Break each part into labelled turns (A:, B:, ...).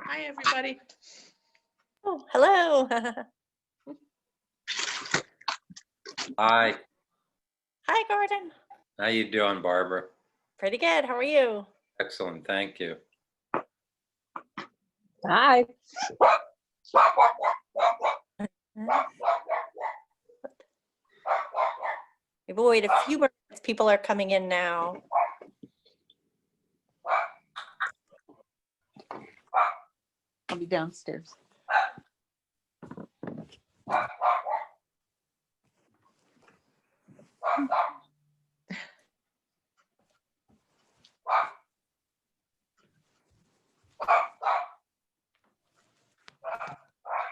A: Hi, everybody.
B: Oh, hello.
C: Hi,
B: Hi, Gordon.
C: how you doing, Barbara?
B: Pretty good. How are you?
C: Excellent, thank you.
D: Hi.
B: Maybe we'll wait a few more minutes. People are coming in now.
D: I'll be downstairs.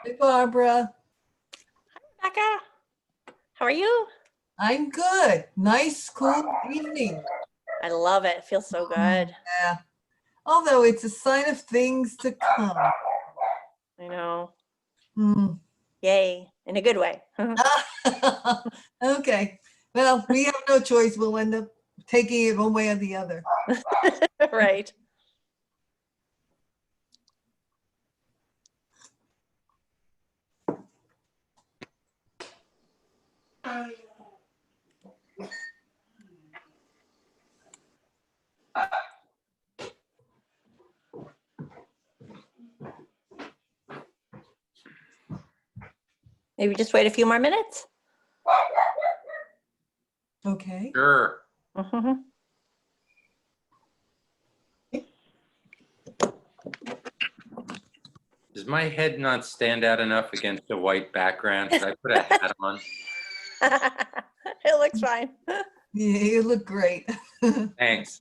E: Hey, Barbara.
B: Becca, how are you?
E: I'm good. Nice, cool evening.
B: I love it. It feels so good.
E: Yeah. Although it's a sign of things to come.
B: I know.
E: Hmm.
B: Yay. In a good way.
E: Okay. Well, we have no choice. We'll end up taking it one way or the other.
B: Right. Maybe just wait a few more minutes.
E: Okay.
C: Sure.
B: Mhm.
C: Does my head not stand out enough against a white background? Should I put a hat on?
B: It looks fine.
E: Yeah, you look great.
C: Thanks.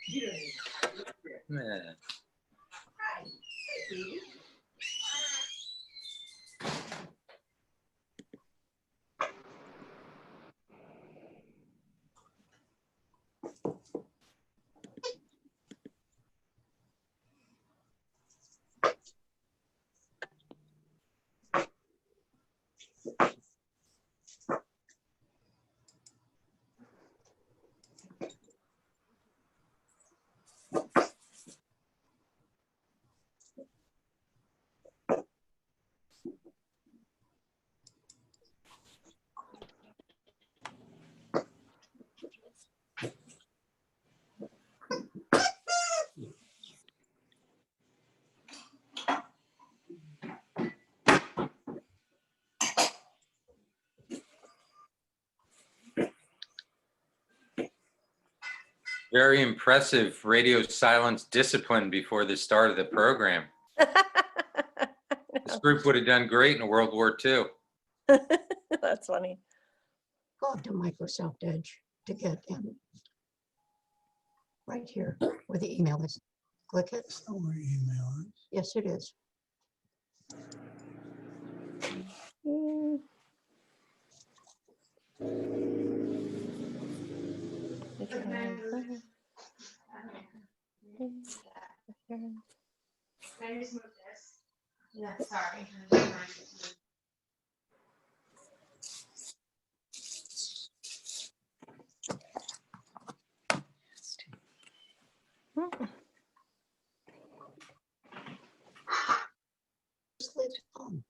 C: Yeah. Very impressive radio silence discipline before the start of the program. This group would have done great in World War II.
B: That's funny.
F: Go up to Microsoft Edge to get in. Right here where the email is. Click it.
G: That's not where email is.
F: Yes, it is.
B: Mm.
H: Can I just move this? Yeah, sorry.
F: Just leave it on.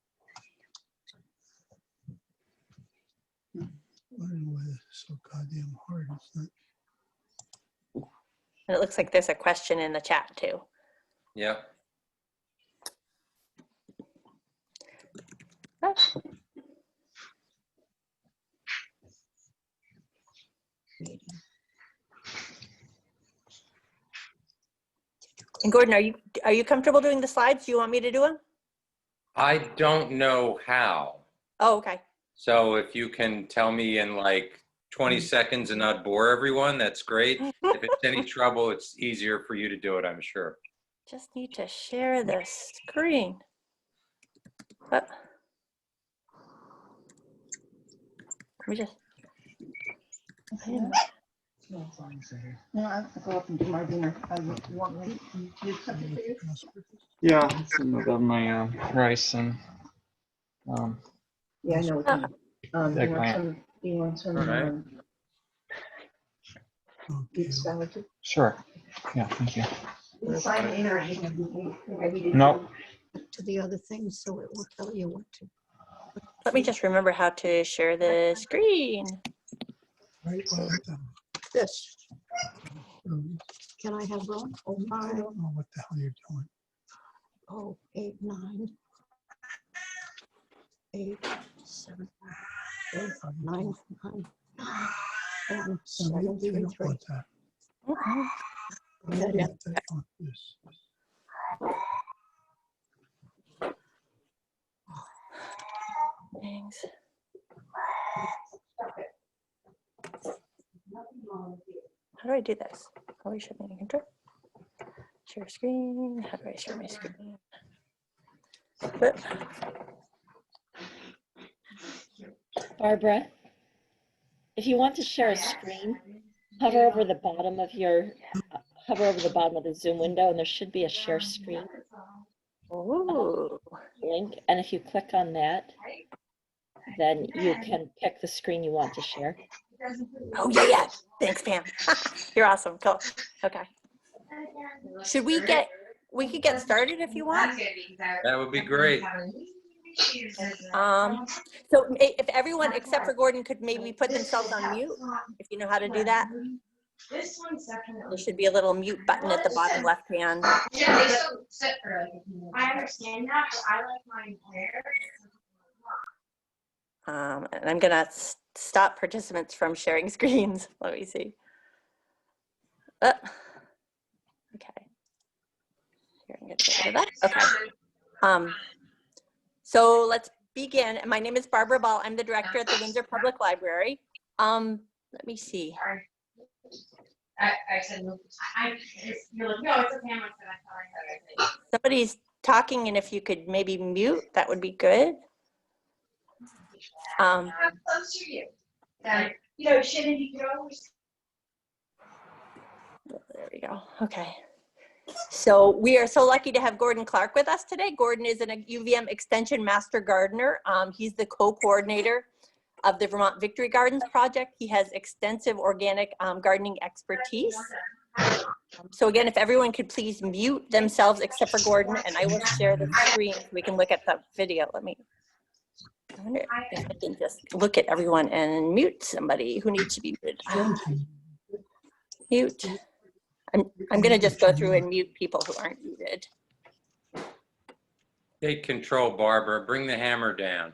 G: I don't know why this is so goddamn hard. It's not.
B: And it looks like there's a question in the chat too.
C: Yep.
B: Oh. And Gordon, are you comfortable doing the slides? Do you want me to do them?
C: I don't know how.
B: Oh, okay.
C: So if you can tell me in like 20 seconds and not bore everyone, that's great. If it's any trouble, it's easier for you to do it, I'm sure.
B: Just need to share the screen. Let me just.
D: No, I have to go up and do my dinner. I want to do something for you.
I: Yeah, some of my rice and
D: Yeah, I know. what you mean. You
I: Eggplant.
D: want some, you want some
C: All right.
G: Okay.
D: beef salad too?
I: sure. Yeah, thank you.
D: Sign in or I need to-
I: Nope.
F: To the other things, so it will tell you what to.
B: Let me just remember how to share the screen.
G: Right, well,
F: This,
G: um,
F: can I have one? Oh,
G: I
F: 5,
G: don't know what the hell you're doing.
F: 8, 9, 8, 7, 8, 9, 9, 10,
G: So
F: 7,
G: you
F: 3,
G: don't
F: 3.
G: want that.
F: That
G: You
F: is-
G: want that on this.
B: Thanks. How do I do this? How do I share my control? Share screen. How do I share my screen? But
J: Barbara, if you want to share a screen, hover over the bottom of the Zoom window, and there should be a share screen
B: oh,
J: link. And if you click on that, then you can pick the screen you want to share.
B: oh yeah. Thanks, Pam. You're awesome. Cool. Okay. Should we could get started if you want.
C: That would be great.
B: So if everyone except for Gordon could maybe put themselves on mute, if you know how to do that.
H: This one's definitely.
B: There should be a little mute button at the bottom left hand.
H: Yeah, they still sit for like a few minutes. I understand that, but I like mine there.
B: And I'm gonna stop participants from sharing screens. Let me see. Okay. Here, I'm gonna get rid of that. Okay. So let's begin. My name is Barbara Ball. I'm the director at the Windsor Public Library. Let me see.
H: Sorry. I said, you're like, no, it's okay. I said, I thought.
B: Somebody's talking, and if you could maybe mute, that would be good.
H: I'm close to you. You know, shouldn't you always.
B: There we go. Okay. So we are so lucky to have Gordon Clark with us today. Gordon is an UVM Extension Master Gardener. He's the co-coordinator of the Vermont Victory Gardens project. He has extensive organic gardening expertise. So again, if everyone could please mute themselves except for Gordon, and I will share the screen so we can look at the video. I wonder if I can just look at everyone and mute somebody who needs to be muted. Mute. I'm going to just go through and mute people who aren't muted.
C: Take control, Barbara. Bring the hammer down.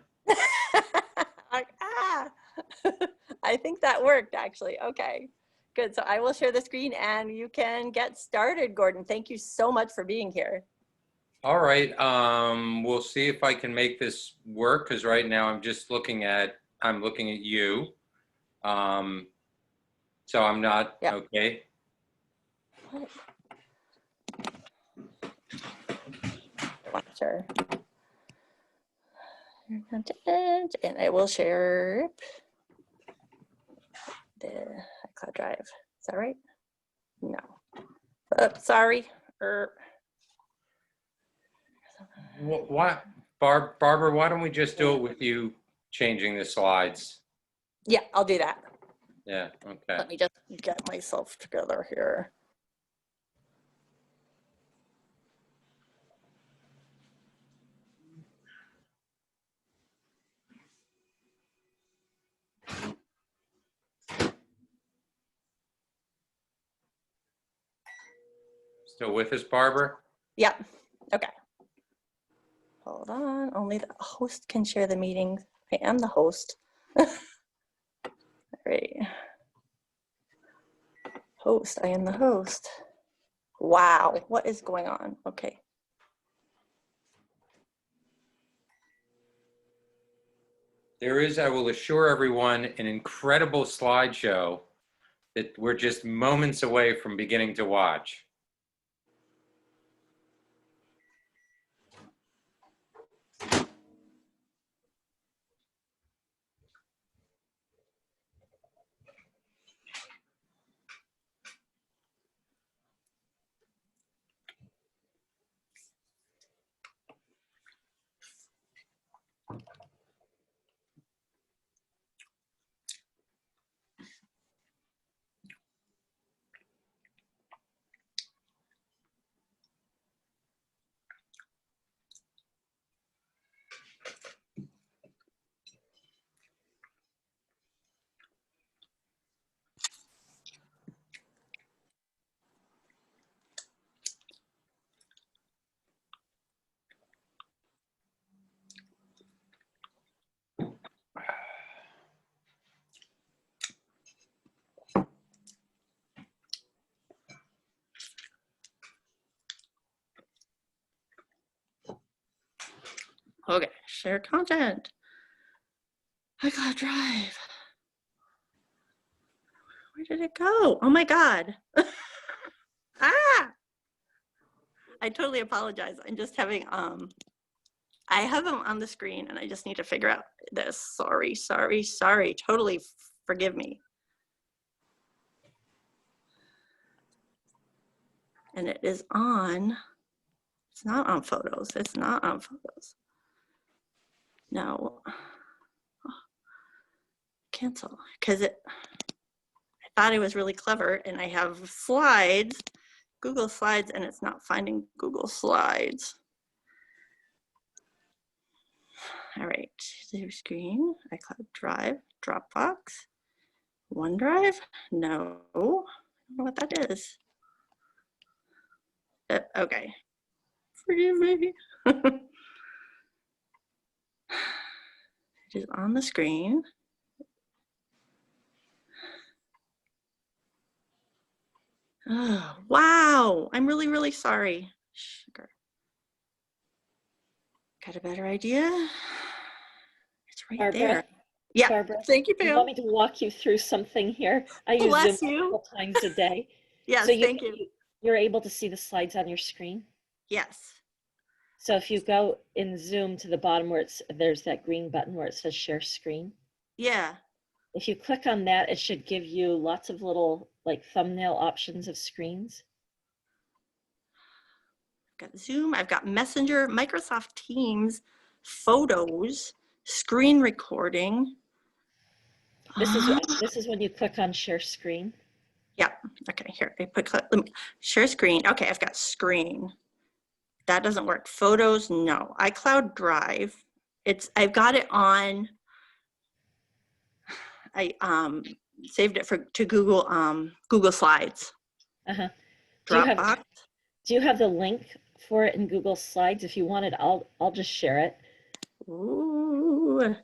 B: I think that worked actually. Okay, Good. So I will share the screen and you can get started, Gordon. Thank you so much for being here.
C: All right, we'll see if I can make this work, because right now I'm looking at you. So I'm not,
B: Yeah.
C: okay.
B: Sure. And I will share the iCloud Drive. Is that right? No. Sorry.
C: What, Barbara, why don't we just do it with you changing the slides?
B: Yeah, I'll do that.
C: Yeah, okay.
B: Let me just get myself together here.
C: Still with us, Barbara?
B: Yeah. Okay. Hold on. Only the host can share the meeting. I am the host. All right. Host. I am the host. Wow. What is going on? Okay.
C: There is, I will assure everyone, an incredible slideshow that we're just moments away from beginning to watch.
B: Okay. Share content. iCloud Drive. Where did it go? Oh my God. Ah! I totally apologize. I'm just having, I have them on the screen and I just need to figure out this. Sorry. Totally forgive me. And it is on, it's not on photos. It's not on photos. No. Oh, cancel, because I thought it was really clever and I have slides, Google Slides, and it's not finding Google Slides. All right, share screen, iCloud Drive, Dropbox, OneDrive. No, I don't know what that is. Okay, forgive me. It is on the screen. Oh, wow, I'm really sorry. Sugar. Got a better idea? It's right
J: Barbara?
B: there. Yeah,
J: Barbara,
B: thank you,
J: you
B: Pam.
J: want me to walk you through something here? I use Zoom
B: Bless you.
J: multiple times a day.
B: Yes,
J: So
B: thank you.
J: you're able to see the slides on your screen?
B: Yes.
J: So if you go in Zoom to the bottom where there's that green button where it says share screen.
B: Yeah.
J: If you click on that, it should give you lots of little like thumbnail options of screens.
B: I've got Zoom, I've got Messenger, Microsoft Teams, photos, screen recording.
J: This is when you click on share screen.
B: Yeah, okay, here, I put, let me, share screen. Okay, I've got screen. That doesn't work. Photos, no. iCloud Drive, I've got it on, I saved it to Google Slides.
J: Uh-huh.
B: Dropbox.
J: Do you have the link for it in Google Slides? If you want it, I'll just share it.
B: Ooh,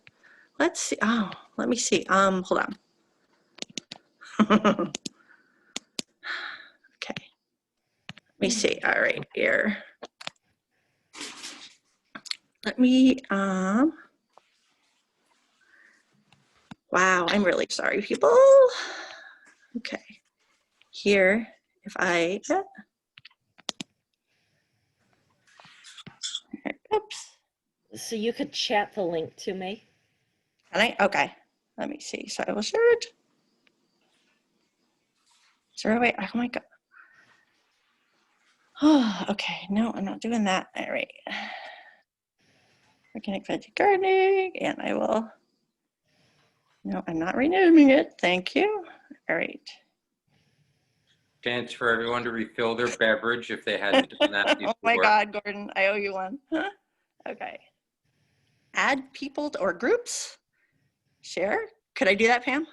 B: let's see. Oh, let me see. Hold on. me see. All right, here. Let me, wow, I'm really sorry, people. Okay, here, if I, oops,
J: So you could chat the link to me.
B: can I? Okay, let me see. So I will share it. Is there a way? Oh my God. Oh, okay, no, I'm not doing that. All right. Organic veggie gardening, and I will, no, I'm not renaming it. Thank you. All right.
C: Chance for everyone to refill their beverage if they hadn't done that before.
B: Oh my God, Gordon, I owe you one. Okay. Add people or groups. Share. Could I do that, Pam?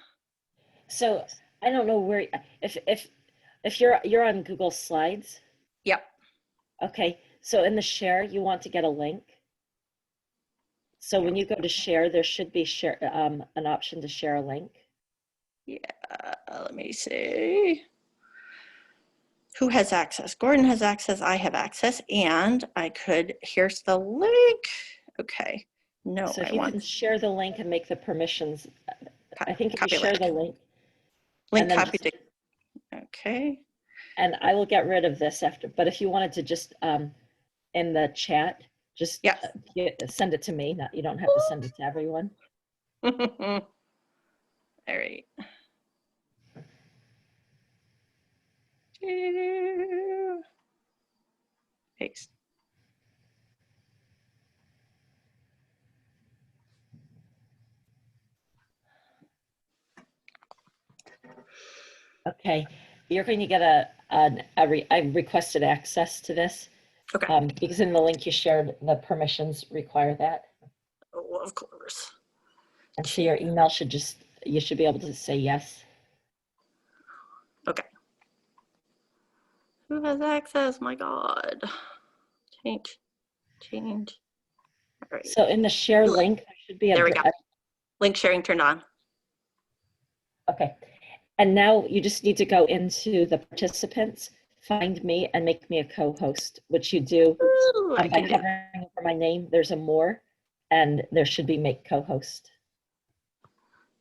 J: So I don't know where, if you're on Google Slides.
B: Yep.
J: Okay, so in the share, you want to get a link. So when you go to share, there should be an option to share a link.
B: Yeah, let me see. Who has access? Gordon has access, I have access, and I could, here's the link. Okay, no,
J: So if
B: I
J: you
B: want
J: can share the link and make the permissions, I think if you
B: copy
J: share
B: link.
J: the link.
B: Link
J: and then
B: copy
J: just-
B: to, okay.
J: And I will get rid of this after, but if you wanted to just, in the chat, just
B: Yeah.
J: send it to me. You don't have to send it to everyone.
B: All right. Paste.
J: Okay, you're going to get I requested access to this.
B: Okay.
J: Because in the link you shared, the permissions require that.
B: Oh, of course.
J: And so your email you should be able to say yes.
B: Okay. Who has access? My God. Change. All right.
J: So in the share link, there should be
B: There we go. Link sharing turned on.
J: Okay. And now you just need to go into the participants, find me and make me a co-host, which you do
B: Ooh, I
J: by
B: can do.
J: covering over my name. There's a more, and there should be make co-host.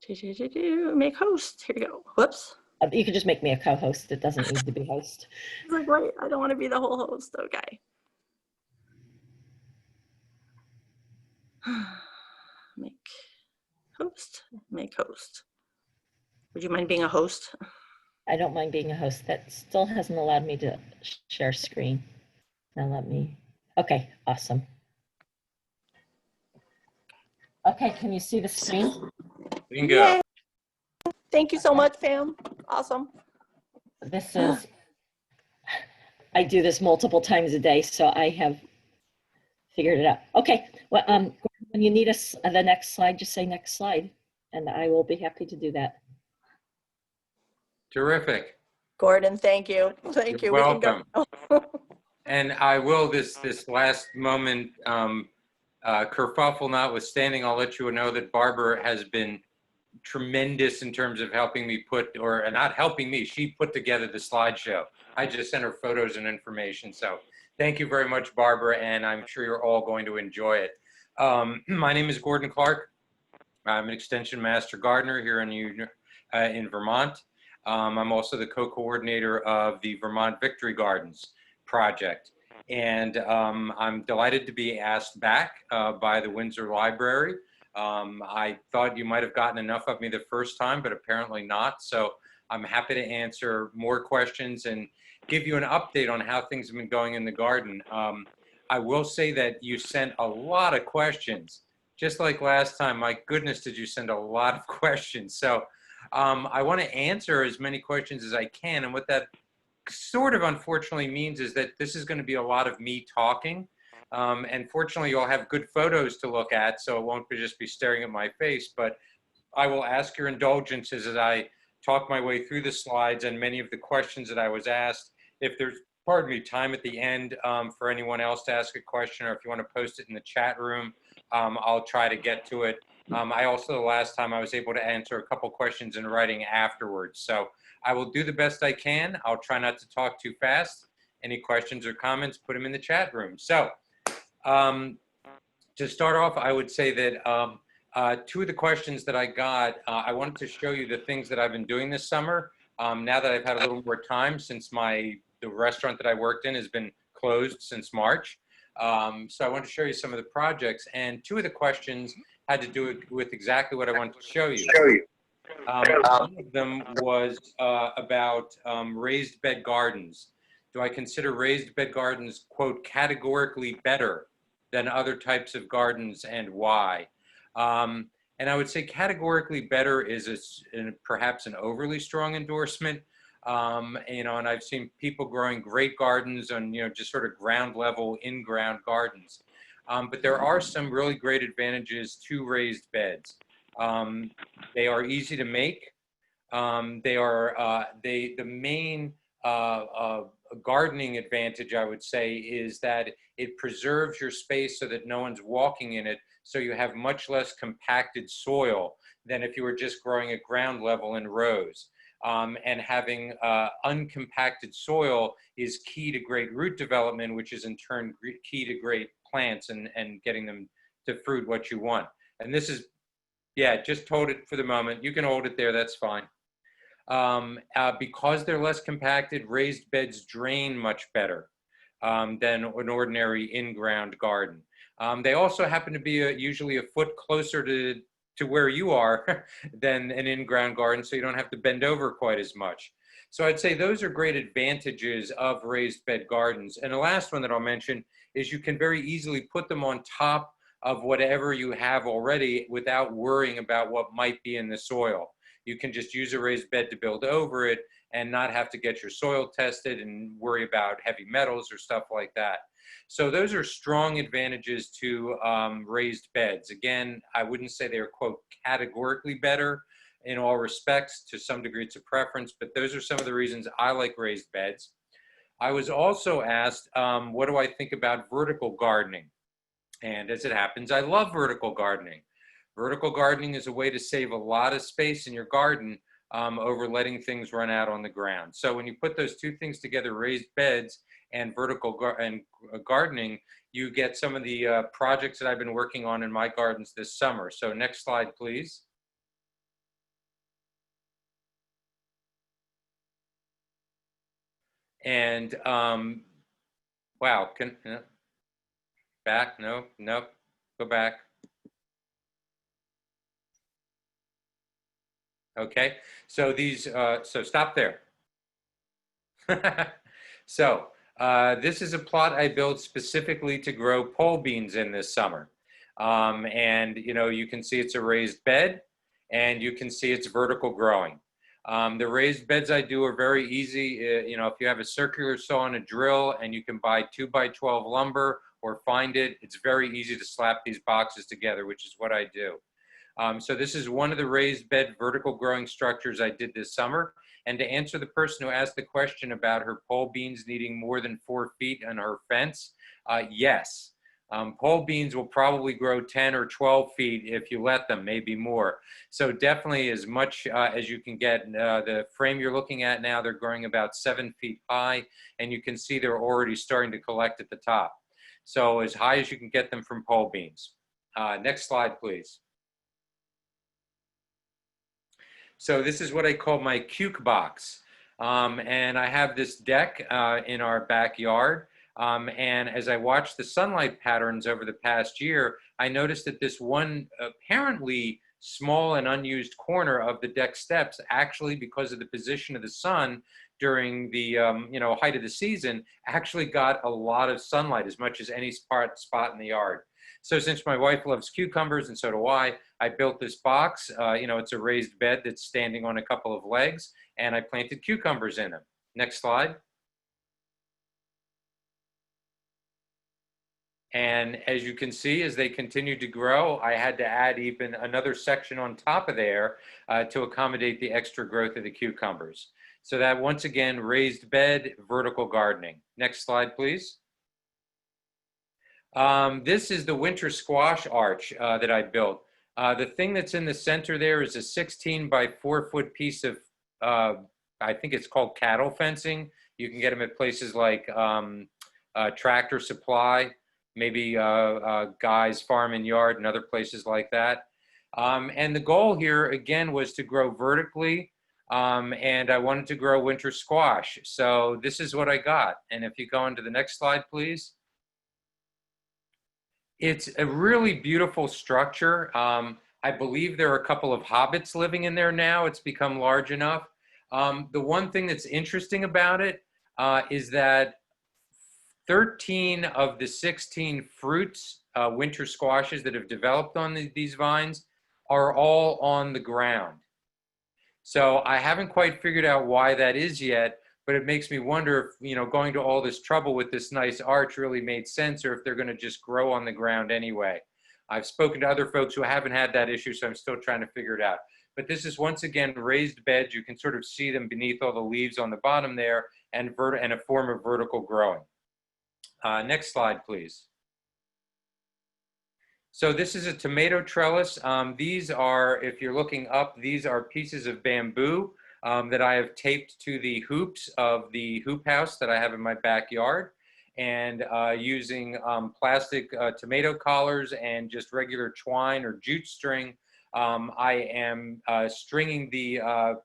B: Make host. Here we go. Whoops.
J: You can just make me a co-host. It doesn't need to be host.
B: I was like, wait, I don't want to be the whole host. Okay. Make host. Make host. Would you mind being a host?
J: I don't mind being a host. That still hasn't allowed me to share screen. Now let me, okay, awesome. Okay, can you see the screen?
C: We can go.
B: Yay. Thank you so much, Pam. Awesome.
J: This is, I do this multiple times a day, so I have figured it out. Okay, well, when you need us the next slide, just say next slide, and I will be happy to do that.
C: Terrific.
B: Gordon, thank you. Thank
C: You're
B: you.
C: welcome.
B: We can go.
C: And I will, this last moment, kerfuffle notwithstanding, I'll let you know that Barbara has been tremendous in terms of helping me or not helping me, she put together the slideshow. I just sent her photos and information. So thank you very much, Barbara, and I'm sure you're all going to enjoy it. My name is Gordon Clark. I'm an Extension Master Gardener here in Vermont. I'm also the co-coordinator of the Vermont Victory Gardens project. And I'm delighted to be asked back by the Windsor Library. I thought you might have gotten enough of me the first time, but apparently not. So I'm happy to answer more questions and give you an update on how things have been going in the garden. I will say that you sent a lot of questions. Just like last time, my goodness, did you send a lot of questions. So I want to answer as many questions as I can. And what that sort of unfortunately means is that this is going to be a lot of me talking. And fortunately, you'll have good photos to look at, so it won't just be staring at my face. But I will ask your indulgences as I talk my way through the slides and many of the questions that I was asked. If there's, pardon me, time at the end for anyone else to ask a question, or if you want to post it in the chat room, I'll try to get to it. I also, the last time I was able to answer a couple questions in writing afterwards. So I will do the best I can. I'll try not to talk too fast. Any questions or comments, put them in the chat room. So to start off, I would say that two of the questions that I got, I wanted to show you the things that I've been doing this summer. Now that I've had a little more time since the restaurant that I worked in has been closed since March. So I want to show you some of the projects, and two of the questions had to do with exactly what I wanted to show you. One of them was about raised bed gardens. Do I consider raised bed gardens, quote, categorically better than other types of gardens, and why? And I would say categorically better is perhaps an overly strong endorsement. You know, and I've seen people growing great gardens on, you know, just sort of ground level, in-ground gardens. But there are some really great advantages to raised beds. They are easy to make. The main gardening advantage, I would say, is that it preserves your space so that no one's walking in it. So you have much less compacted soil than if you were just growing at ground level in rows. And having uncompacted soil is key to great root development, which is in turn key to great plants and getting them to fruit what you want. And this is, yeah, just hold it for the moment. You can hold it there, that's fine. Because they're less compacted, raised beds drain much better than an ordinary in-ground garden. They also happen to be usually a foot closer to where you are than an in-ground garden, so you don't have to bend over quite as much. So I'd say those are great advantages of raised bed gardens. And the last one that I'll mention is you can very easily put them on top of whatever you have already without worrying about what might be in the soil. You can just use a raised bed to build over it and not have to get your soil tested and worry about heavy metals or stuff like that. So those are strong advantages to raised beds. Again, I wouldn't say they're, quote, categorically better in all respects. To some degree, it's a preference, but those are some of the reasons I like raised beds. I was also asked, what do I think about vertical gardening? And as it happens, I love vertical gardening. Vertical gardening is a way to save a lot of space in your garden over letting things run out on the ground. So when you put those two things together, raised beds and vertical gardening, you get some of the projects that I've been working on in my gardens this summer. So next slide, please. And wow, back, no, nope, go back. Okay, so these, so stop there. So this is a plot I built specifically to grow pole beans in this summer. And you know, you can see it's a raised bed and you can see it's vertical growing. The raised beds I do are very easy. You know, if you have a circular saw and a drill and you can buy 2x12 lumber or find it, it's very easy to slap these boxes together, which is what I do. So this is one of the raised bed vertical growing structures I did this summer. And to answer the person who asked the question about her pole beans needing more than 4 feet on her fence, yes. Pole beans will probably grow 10 or 12 feet if you let them, maybe more. So definitely as much as you can get. The frame you're looking at now, they're growing about 7 feet high, and you can see they're already starting to collect at the top. So as high as you can get them from pole beans. Next slide, please. So this is what I call my cuke box. And I have this deck in our backyard. And as I watched the sunlight patterns over the past year, I noticed that this one apparently small and unused corner of the deck steps, actually because of the position of the sun during the you know, height of the season, actually got a lot of sunlight, as much as any spot in the yard. So since my wife loves cucumbers and so do I built this box. You know, it's a raised bed that's standing on a couple of legs, and I planted cucumbers in them. Next slide. And as you can see, as they continue to grow, I had to add even another section on top of there to accommodate the extra growth of the cucumbers. So that, once again, raised bed, vertical gardening. Next slide, please. This is the winter squash arch that I built. The thing that's in the center there is a 16 by 4 foot piece of, I think it's called cattle fencing. You can get them at places like Tractor Supply, maybe Guy's Farm and Yard and other places like that. And the goal here, again, was to grow vertically, and I wanted to grow winter squash. So this is what I got. And if you go on to the next slide, please. It's a really beautiful structure. I believe there are a couple of hobbits living in there now. It's become large enough. The one thing that's interesting about it is that 13 of the 16 fruits, winter squashes that have developed on these vines are all on the ground. So I haven't quite figured out why that is yet, but it makes me wonder if, going to all this trouble with this nice arch really made sense, or if they're going to just grow on the ground anyway. I've spoken to other folks who haven't had that issue, so I'm still trying to figure it out. But this is, once again, raised beds. You can sort of see them beneath all the leaves on the bottom there, and a form of vertical growing. Next slide, please. So this is a tomato trellis. These are, if you're looking up, these are pieces of bamboo that I have taped to the hoops of the hoop house that I have in my backyard, and using plastic tomato collars and just regular twine or jute string, I am stringing the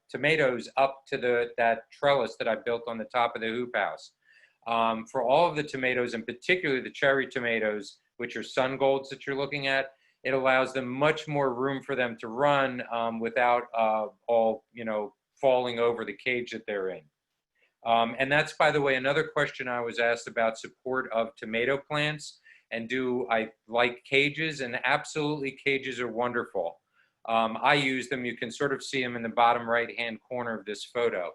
C: tomatoes up to that trellis that I built on the top of the hoop house. For all of the tomatoes, and particularly the cherry tomatoes, which are sun golds that you're looking at, it allows them much more room for them to run without all, falling over the cage that they're in. And that's, by the way, another question I was asked about support of tomato plants, and do I like cages? And absolutely, cages are wonderful. I use them. You can sort of see them in the bottom right-hand corner of this photo.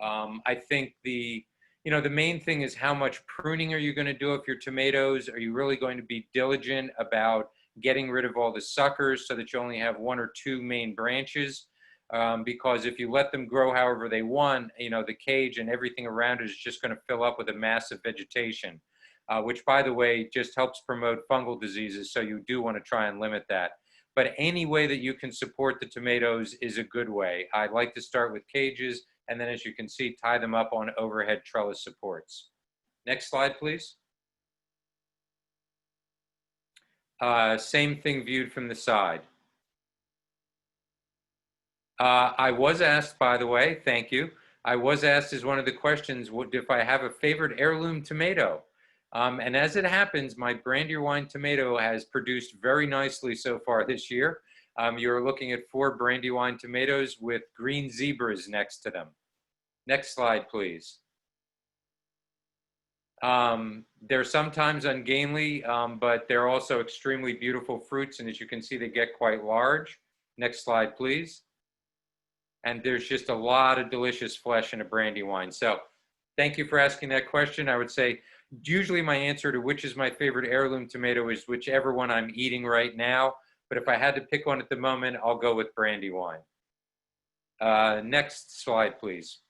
C: I think the main thing is, how much pruning are you going to do of your tomatoes? Are you really going to be diligent about getting rid of all the suckers so that you only have one or two main branches? Because if you let them grow however they want, the cage and everything around it is just going to fill up with a massive vegetation, which, by the way, just helps promote fungal diseases. So you do want to try and limit that. But any way that you can support the tomatoes is a good way. I like to start with cages, and then, as you can see, tie them up on overhead trellis supports. Next slide, please. Same thing viewed from the side. I was asked, by the way, thank you. I was asked as one of the questions, if I have a favorite heirloom tomato. And as it happens, my Brandywine tomato has produced very nicely so far this year. You're looking at 4 Brandywine tomatoes with green zebras next to them. Next slide, please. They're sometimes ungainly, but they're also extremely beautiful fruits. And as you can see, they get quite large. Next slide, please. And there's just a lot of delicious flesh in a Brandywine. So thank you for asking that question. I would say usually my answer to which is my favorite heirloom tomato is whichever one I'm eating right now. But if I had to pick one at the moment, I'll go with Brandywine. Next slide, please.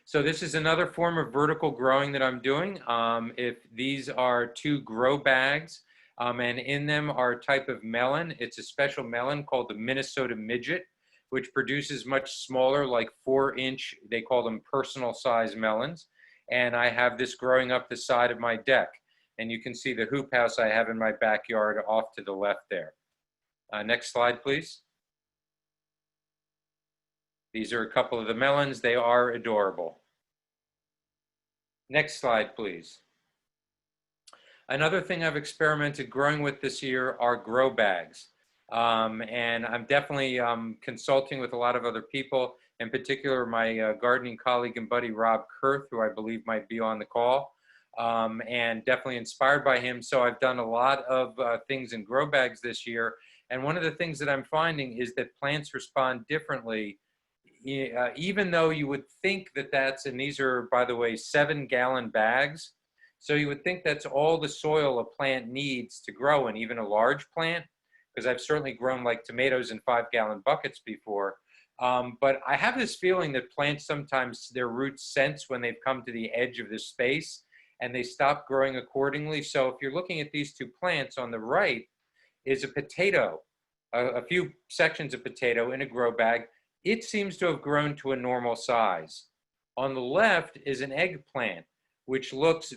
C: So this is another form of vertical growing that I'm doing. If these are 2 grow bags, and in them are a type of melon. It's a special melon called the Minnesota Midget, which produces much smaller, like 4-inch, they call them personal size melons. And I have this growing up the side of my deck. And you can see the hoop house I have in my backyard off to the left there. Next slide, please. These are a couple of the melons. They are adorable. Next slide, please. Another thing I've experimented growing with this year are grow bags. And I'm definitely consulting with a lot of other people, in particular my gardening colleague and buddy Rob Kurth, who I believe might be on the call, and definitely inspired by him. So I've done a lot of things in grow bags this year. And one of the things that I'm finding is that plants respond differently, even though you would think that that's, and these are, by the way, 7-gallon bags. So you would think that's all the soil a plant needs to grow in, even a large plant, because I've certainly grown like tomatoes in 5-gallon buckets before. But I have this feeling that plants sometimes, their roots sense when they've come to the edge of this space and they stop growing accordingly. So if you're looking at these 2 plants, on the right is a potato, a few sections of potato in a grow bag. It seems to have grown to a normal size. On the left is an eggplant, which looks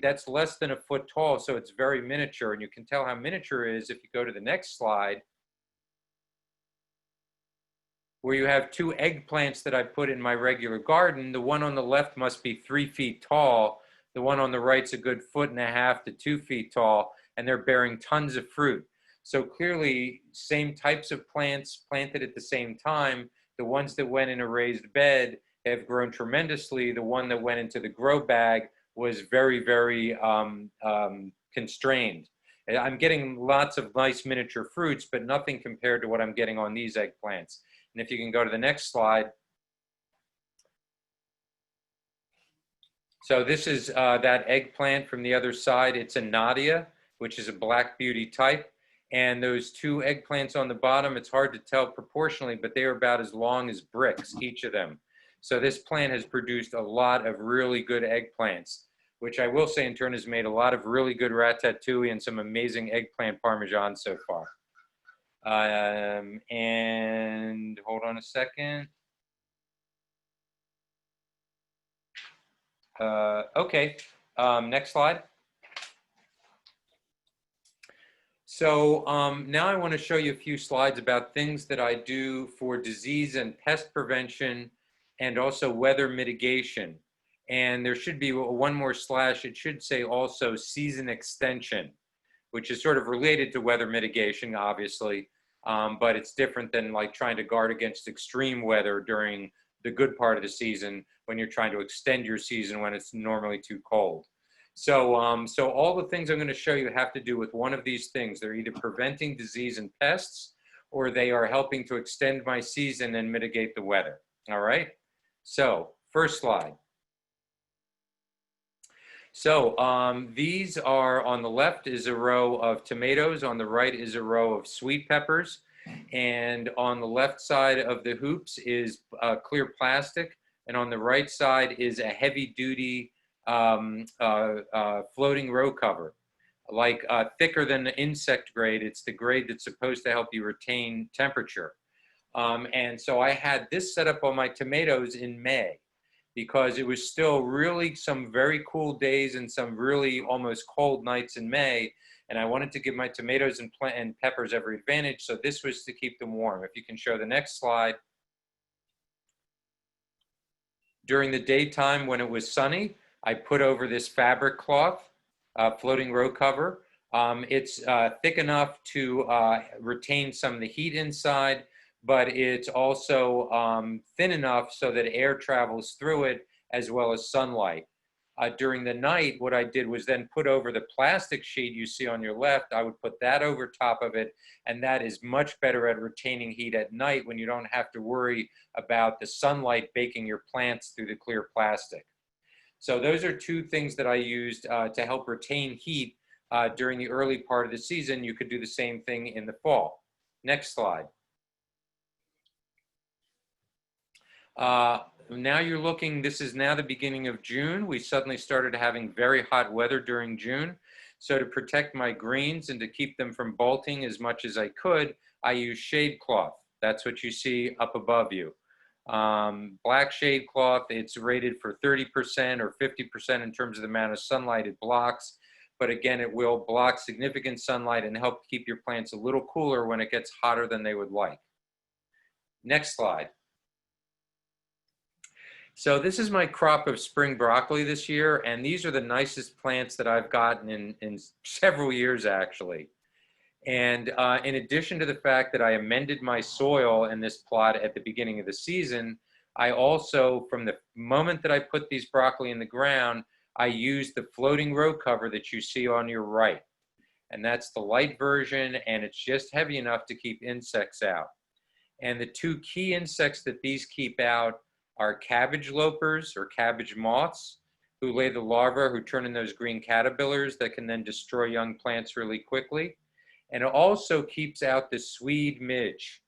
C: that's less than a foot tall, so it's very miniature. And you can tell how miniature it is if you go to the next slide, where you have two eggplants that I put in my regular garden. The one on the left must be 3 feet tall. The one on the right's a good 1.5 to 2 feet tall, and they're bearing tons of fruit. So clearly, same types of plants planted at the same time. The ones that went in a raised bed have grown tremendously. The one that went into the grow bag was very, very constrained. I'm getting lots of nice miniature fruits, but nothing compared to what I'm getting on these eggplants. And if you can go to the next slide. So this is that eggplant from the other side. It's a Nadia, which is a Black Beauty type. And those two eggplants on the bottom, it's hard to tell proportionally, but they are about as long as bricks, each of them. So this plant has produced a lot of really good eggplants, which I will say in turn has made a lot of really good ratatouille and some amazing eggplant parmesan so far. And hold on a second. Okay, next slide. So now I want to show you a few slides about things that I do for disease and pest prevention and also weather mitigation. And there should be one more slash. It should say also season extension, which is sort of related to weather mitigation, obviously, but it's different than like trying to guard against extreme weather during the good part of the season when you're trying to extend your season when it's normally too cold. So, so all the things I'm going to show you have to do with one of these things. They're either preventing disease and pests, or they are helping to extend my season and mitigate the weather. All right. So first slide. So these are, on the left is a row of tomatoes, on the right is a row of sweet peppers, and on the left side of the hoops is clear plastic, and on the right side is a heavy-duty floating row cover, like thicker than the insect grade. It's the grade that's supposed to help you retain temperature. And so I had this set up on my tomatoes in May, because it was still really some very cool days and some really almost cold nights in May. And I wanted to give my tomatoes and peppers every advantage. So this was to keep them warm. If you can show the next slide. During the daytime when it was sunny, I put over this fabric cloth, floating row cover. It's thick enough to retain some of the heat inside, but it's also thin enough so that air travels through it as well as sunlight. During the night, what I did was then put over the plastic sheet you see on your left. I would put that over top of it, and that is much better at retaining heat at night when you don't have to worry about the sunlight baking your plants through the clear plastic. So those are two things that I used to help retain heat during the early part of the season. You could do the same thing in the fall. Next slide. Now you're looking, this is now the beginning of June. We suddenly started having very hot weather during June. So to protect my greens and to keep them from bolting as much as I could, I use shade cloth. That's what you see up above you. Black shade cloth, it's rated for 30% or 50% in terms of the amount of sunlight it blocks. But again, it will block significant sunlight and help keep your plants a little cooler when it gets hotter than they would like. Next slide. So this is my crop of spring broccoli this year, and these are the nicest plants that I've gotten in several years, actually. And in addition to the fact that I amended my soil in this plot at the beginning of the season, I also, from the moment that I put these broccoli in the ground, I used the floating row cover that you see on your right. And that's the light version, and it's just heavy enough to keep insects out. And the two key insects that these keep out are cabbage lopers or cabbage moths, who lay the larvae who turn in those green caterpillars that can then destroy young plants really quickly. And it also keeps out the Swede midge.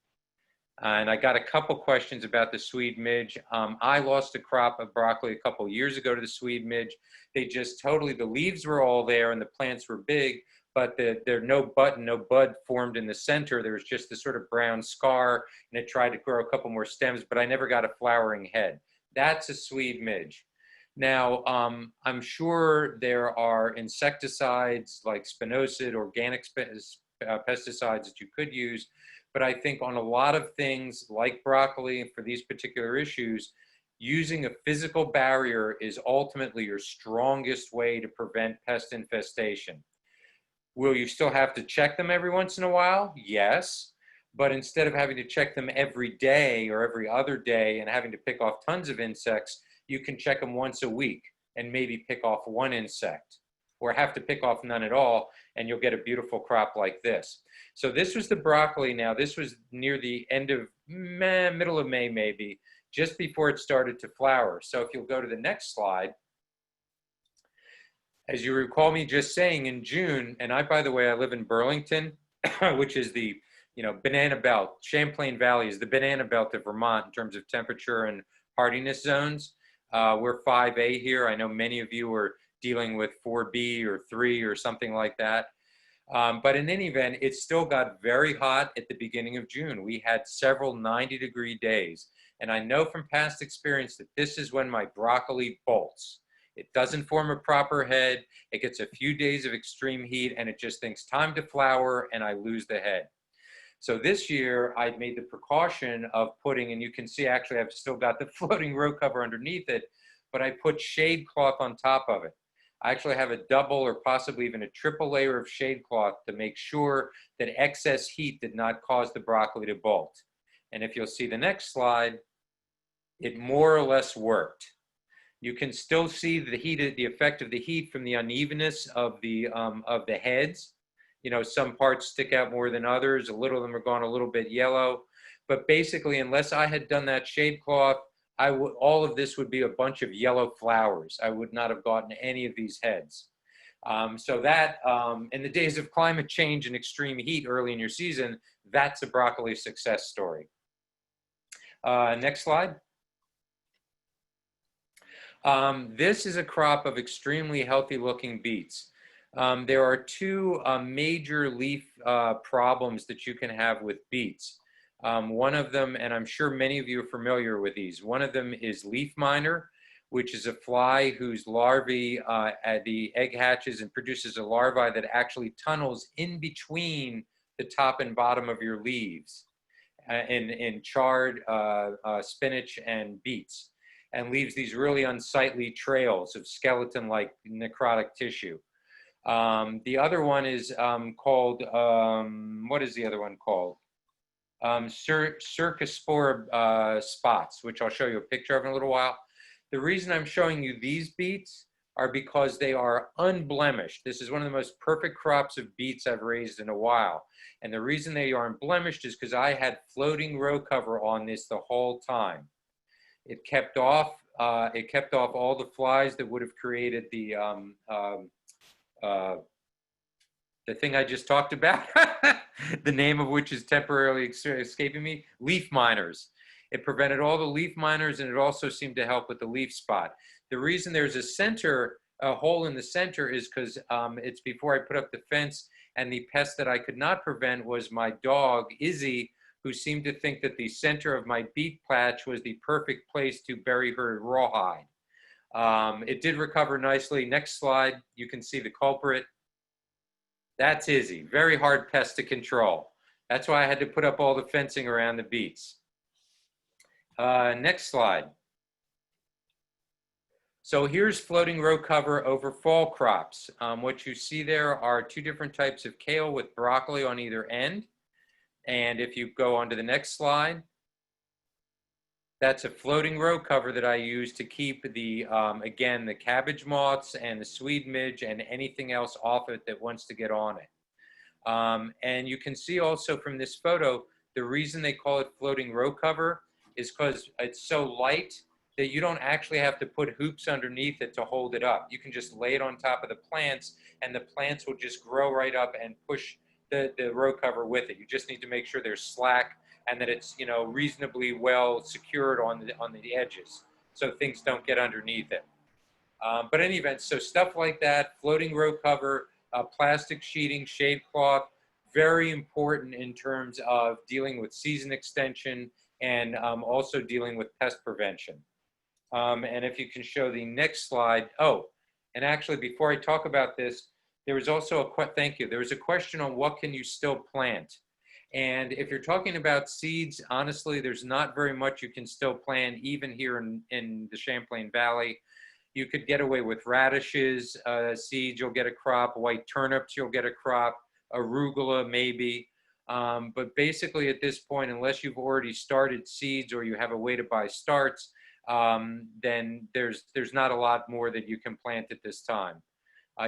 C: And I got a couple questions about the Swede midge. I lost a crop of broccoli a couple years ago to the Swede midge. They just totally, the leaves were all there and the plants were big, but there no bud formed in the center. There was just this sort of brown scar, and it tried to grow a couple more stems, but I never got a flowering head. That's a Swede midge. Now, I'm sure there are insecticides like spinosad, organic pesticides that you could use, but I think on a lot of things like broccoli for these particular issues, using a physical barrier is ultimately your strongest way to prevent pest infestation. Will you still have to check them every once in a while? Yes. But instead of having to check them every day or every other day and having to pick off tons of insects, you can check them once a week and maybe pick off one insect, or have to pick off none at all, and you'll get a beautiful crop like this. So this was the broccoli. Now, this was near the end of middle of May, maybe, just before it started to flower. So if you'll go to the next slide, as you recall me just saying in June, and by the way, I live in Burlington, which is the banana belt. Champlain Valley is the banana belt of Vermont in terms of temperature and hardiness zones. We're 5A here. I know many of you are dealing with 4B or 3 or something like that. But in any event, it still got very hot at the beginning of June. We had several 90-degree days. And I know from past experience that this is when my broccoli bolts. It doesn't form a proper head. It gets a few days of extreme heat and it just thinks time to flower, and I lose the head. So this year I made the precaution of putting, and you can see actually I've still got the floating row cover underneath it, but I put shade cloth on top of it. I actually have a double or possibly even a triple layer of shade cloth to make sure that excess heat did not cause the broccoli to bolt. And if you'll see the next slide, it more or less worked. You can still see the heat, the effect of the heat from the unevenness of the heads. You know, some parts stick out more than others. A little of them are gone a little bit yellow. But basically, unless I had done that shade cloth, all of this would be a bunch of yellow flowers. I would not have gotten any of these heads. So that, in the days of climate change and extreme heat early in your season, that's a broccoli success story. Next slide. This is a crop of extremely healthy looking beets. There are two major leaf problems that you can have with beets. One of them, and I'm sure many of you are familiar with these, one of them is leaf miner, which is a fly whose larvae, the egg hatches and produces a larva that actually tunnels in between the top and bottom of your leaves in chard, spinach, and beets, and leaves these really unsightly trails of skeleton-like necrotic tissue. The other one is called, what is the other one called? Cercospora spots, which I'll show you a picture of in a little while. The reason I'm showing you these beets are because they are unblemished. This is one of the most perfect crops of beets I've raised in a while. And the reason they are unblemished is because I had floating row cover on this the whole time. It kept off all the flies that would have created the thing I just talked about, the name of which is temporarily escaping me, leaf miners. It prevented all the leaf miners, and it also seemed to help with the leaf spot. The reason there's a hole in the center is because it's before I put up the fence, and the pest that I could not prevent was my dog, Izzy, who seemed to think that the center of my beet patch was the perfect place to bury her rawhide. It did recover nicely. Next slide, you can see the culprit. That's Izzy, very hard pest to control. That's why I had to put up all the fencing around the beets. Next slide. So here's floating row cover over fall crops. What you see there are two different types of kale with broccoli on either end. And if you go on to the next slide, that's a floating row cover that I use to keep the, again, the cabbage moths and the Swede midge and anything else off it that wants to get on it. And you can see also from this photo, the reason they call it floating row cover is because it's so light that you don't actually have to put hoops underneath it to hold it up. You can just lay it on top of the plants, and the plants will just grow right up and push the row cover with it. You just need to make sure there's slack and that it's, you know, reasonably well secured on the edges so things don't get underneath it. But in any event, so stuff like that, floating row cover, plastic sheeting, shade cloth, very important in terms of dealing with season extension and also dealing with pest prevention. And if you can show the next slide. Oh, and actually, before I talk about this, there was also thank you. There was a question on what can you still plant. And if you're talking about seeds, honestly, there's not very much you can still plant, even here in the Champlain Valley. You could get away with radishes, seeds, you'll get a crop, white turnips, you'll get a crop, arugula maybe. But basically at this point, unless you've already started seeds or you have a way to buy starts, then there's not a lot more that you can plant at this time.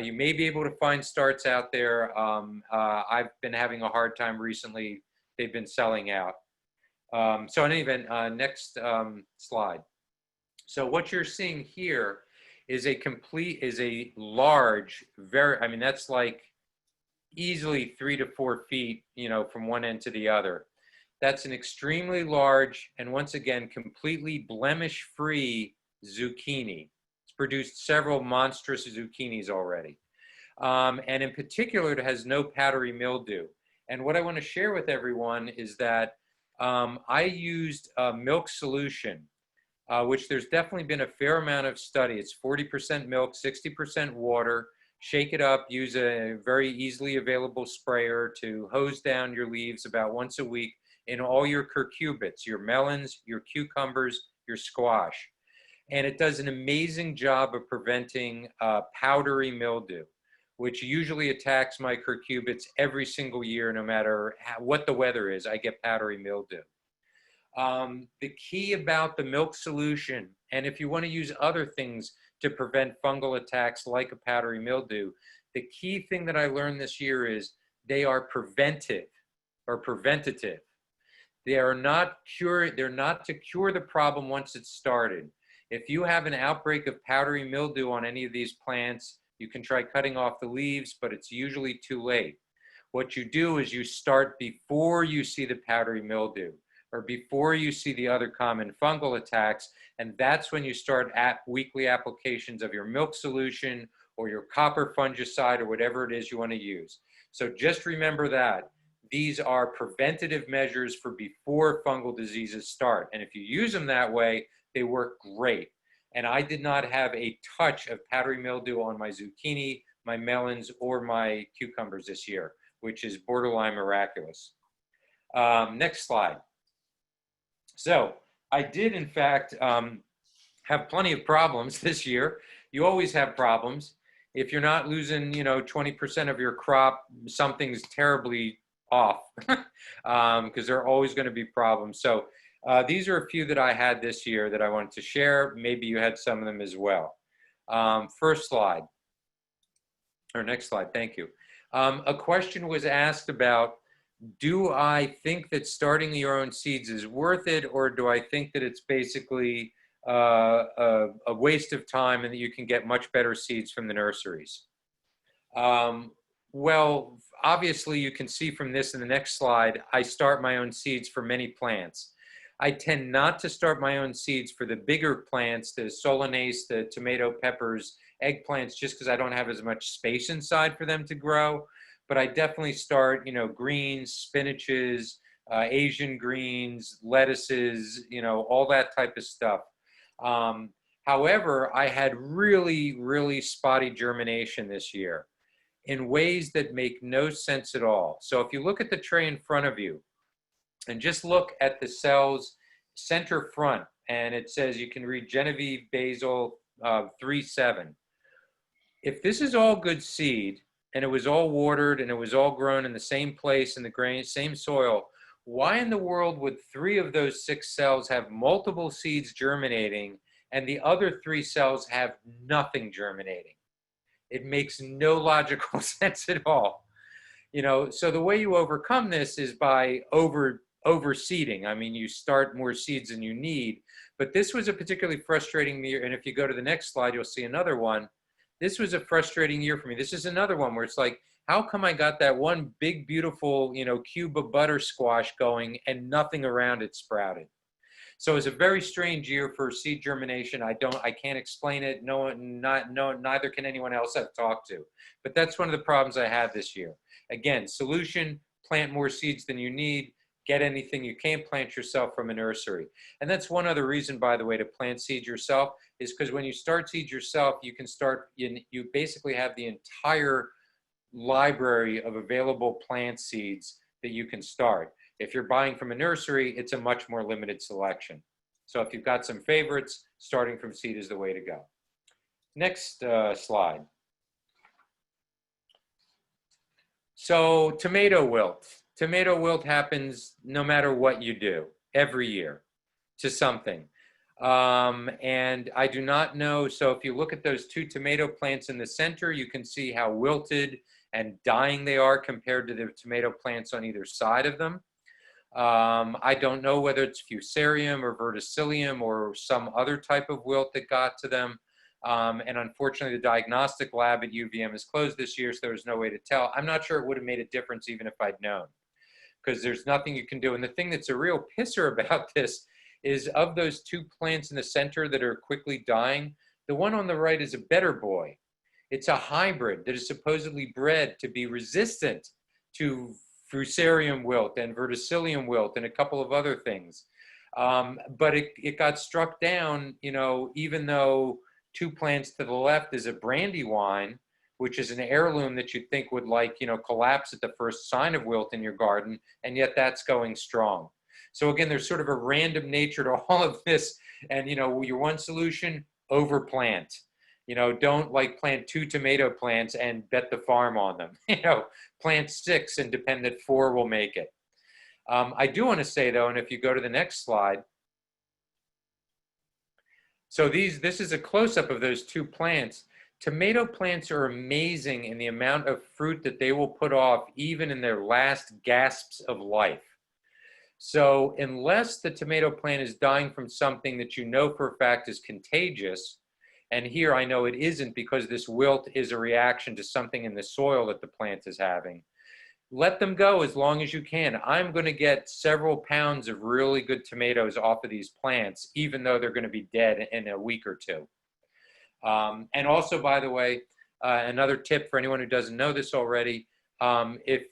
C: You may be able to find starts out there. I've been having a hard time recently. They've been selling out. So in any event, next slide. So what you're seeing here is a large, I mean, that's like easily 3 to 4 feet, you know, from one end to the other. That's an extremely large and once again, completely blemish-free zucchini. It's produced several monstrous zucchinis already. And in particular, it has no powdery mildew. And what I want to share with everyone is that I used a milk solution, which there's definitely been a fair amount of study. It's 40% milk, 60% water. Shake it up, use a very easily available sprayer to hose down your leaves about once a week in all your cucurbits, your melons, your cucumbers, your squash. And it does an amazing job of preventing powdery mildew, which usually attacks my cucurbits every single year, no matter what the weather is, I get powdery mildew. The key about the milk solution, and if you want to use other things to prevent fungal attacks like a powdery mildew, the key thing that I learned this year is they are preventive or preventative. They are not they're not to cure the problem once it's started. If you have an outbreak of powdery mildew on any of these plants, you can try cutting off the leaves, but it's usually too late. What you do is you start before you see the powdery mildew or before you see the other common fungal attacks, and that's when you start at weekly applications of your milk solution or your copper fungicide or whatever it is you want to use. So just remember that. These are preventative measures for before fungal diseases start. And if you use them that way, they work great. And I did not have a touch of powdery mildew on my zucchini, my melons, or my cucumbers this year, which is borderline miraculous. Next slide. So I did, in fact, have plenty of problems this year. You always have problems. If you're not losing, 20% of your crop, something's terribly off, because there are always going to be problems. So these are a few that I had this year that I wanted to share. Maybe you had some of them as well. First slide, or next slide, thank you. A question was asked about, do I think that starting your own seeds is worth it, or do I think that it's basically a waste of time and that you can get much better seeds from the nurseries? Well, obviously you can see from this in the next slide, I start my own seeds for many plants. I tend not to start my own seeds for the bigger plants, the Solanase, the tomato, peppers, eggplants, just because I don't have as much space inside for them to grow. But I definitely start, greens, spinaches, Asian greens, lettuces, all that type of stuff. However, I had really, really spotty germination this year in ways that make no sense at all. So if you look at the tray in front of you and just look at the cells center front, and it says you can read Genevieve Basil 3-7. If this is all good seed and it was all watered and it was all grown in the same place in the same soil, why in the world would 3 of those 6 cells have multiple seeds germinating and the other 3 cells have nothing germinating? It makes no logical sense at all. So the way you overcome this is by overseeding. I mean, you start more seeds than you need, but this was a particularly frustrating year. And if you go to the next slide, you'll see another one. This was a frustrating year for me. This is another one where it's like, how come I got that one big, beautiful, cube of butter squash going and nothing around it sprouted? So it's a very strange year for seed germination. I can't explain it. Neither can anyone else I've talked to. But that's one of the problems I had this year. Again, solution, plant more seeds than you need. get anything you can plant yourself from a nursery. And that's one other reason, by the way, to plant seeds yourself, is because when you start seeds yourself, you can start, you basically have the entire library of available plant seeds that you can start. If you're buying from a nursery, it's a much more limited selection. So if you've got some favorites, starting from seed is the way to go. Next slide. So tomato wilt. Tomato wilt happens no matter what you do, every year, to something. And I do not know, so if you look at those two tomato plants in the center, you can see how wilted and dying they are compared to the tomato plants on either side of them. I don't know whether it's Fusarium or Verticillium or some other type of wilt that got to them. And unfortunately, the diagnostic lab at UVM is closed this year, so there was no way to tell. I'm not sure it would have made a difference even if I'd known, because there's nothing you can do. And the thing that's a real pisser about this is, of those two plants in the center that are quickly dying, the one on the right is a better boy. It's a hybrid that is supposedly bred to be resistant to Fusarium wilt and Verticillium wilt and a couple of other things. But it got struck down, you know, even though two plants to the left is a Brandywine, which is an heirloom that you'd think would, like, you know, collapse at the first sign of wilt in your garden, and yet that's going strong. So again, there's sort of a random nature to all of this. And, you know, your one solution, overplant. You know, don't like plant 2 tomato plants and bet the farm on them. You know, plant 6 and depend that 4 will make it. I do want to say though, and if you go to the next slide, so this is a close-up of those 2 plants. Tomato plants are amazing in the amount of fruit that they will put off even in their last gasps of life. So unless the tomato plant is dying from something that you know for a fact is contagious, and here I know it isn't because this wilt is a reaction to something in the soil that the plant is having, let them go as long as you can. I'm going to get several pounds of really good tomatoes off of these plants, even though they're going to be dead in a week or 2. And also, by the way, another tip for anyone who doesn't know this already, if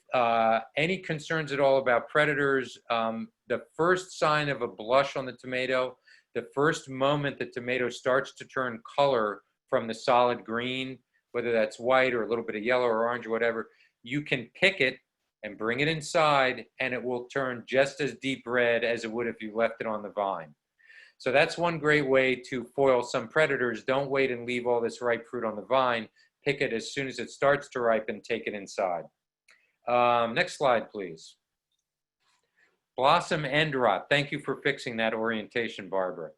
C: any concerns at all about predators, the first sign of a blush on the tomato, the first moment the tomato starts to turn color from the solid green, whether that's white or a little bit of yellow or orange or whatever, you can pick it and bring it inside, and it will turn just as deep red as it would if you left it on the vine. So that's one great way to foil some predators. Don't wait and leave all this ripe fruit on the vine. Pick it as soon as it starts to ripen, take it inside. Next slide, please. Blossom end rot. Thank you for fixing that orientation, Barbara.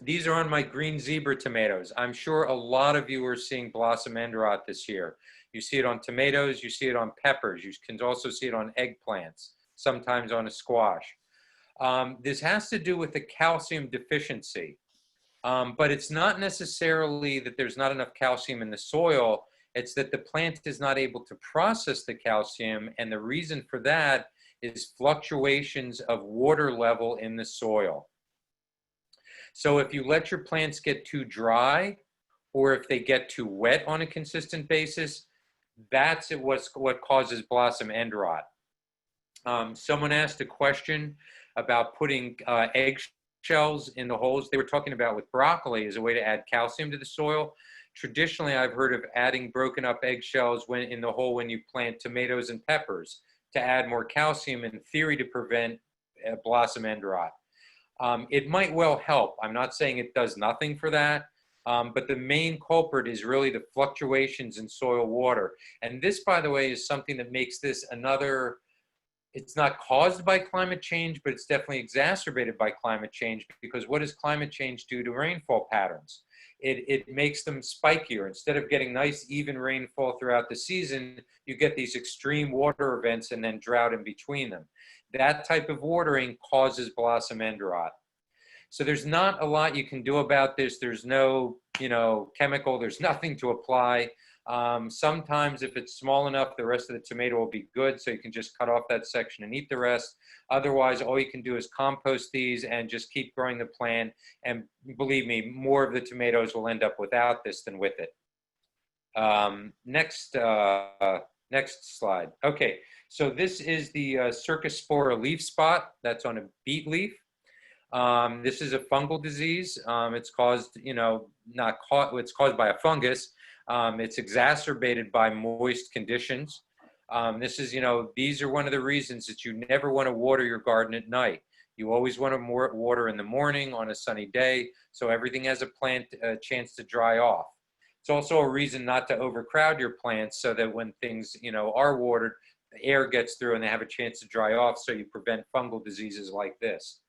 C: These are on my green zebra tomatoes. I'm sure a lot of you are seeing blossom end rot this year. You see it on tomatoes, you see it on peppers, you can also see it on eggplants, sometimes on a squash. This has to do with the calcium deficiency, but it's not necessarily that there's not enough calcium in the soil, it's that the plant is not able to process the calcium, and the reason for that is fluctuations of water level in the soil. So if you let your plants get too dry, or if they get too wet on a consistent basis, that's what causes blossom end rot. Someone asked a question about putting eggshells in the holes. They were talking about with broccoli as a way to add calcium to the soil. Traditionally, I've heard of adding broken up eggshells in the hole when you plant tomatoes and peppers to add more calcium, in theory, to prevent blossom end rot. It might well help. I'm not saying it does nothing for that. But the main culprit is really the fluctuations in soil water. And this, by the way, is something that makes this another, it's not caused by climate change, but it's definitely exacerbated by climate change, because what does climate change do to rainfall patterns? It makes them spikier. Instead of getting nice, even rainfall throughout the season, you get these extreme water events and then drought in between them. That type of watering causes blossom end rot. So there's not a lot you can do about this. There's no, chemical. There's nothing to apply. Sometimes if it's small enough, the rest of the tomato will be good. So you can just cut off that section and eat the rest. Otherwise, all you can do is compost these and just keep growing the plant. And believe me, more of the tomatoes will end up without this than with it. Next Next slide. Okay, so this is the Cercospora leaf spot that's on a beet leaf. This is a fungal disease. It's caused, it's caused by a fungus. It's exacerbated by moist conditions. These are one of the reasons that you never want to water your garden at night. You always want to water in the morning on a sunny day, so everything has a chance to dry off. It's also a reason not to overcrowd your plants so that when things, are watered, the air gets through and they have a chance to dry off, so you prevent fungal diseases like this.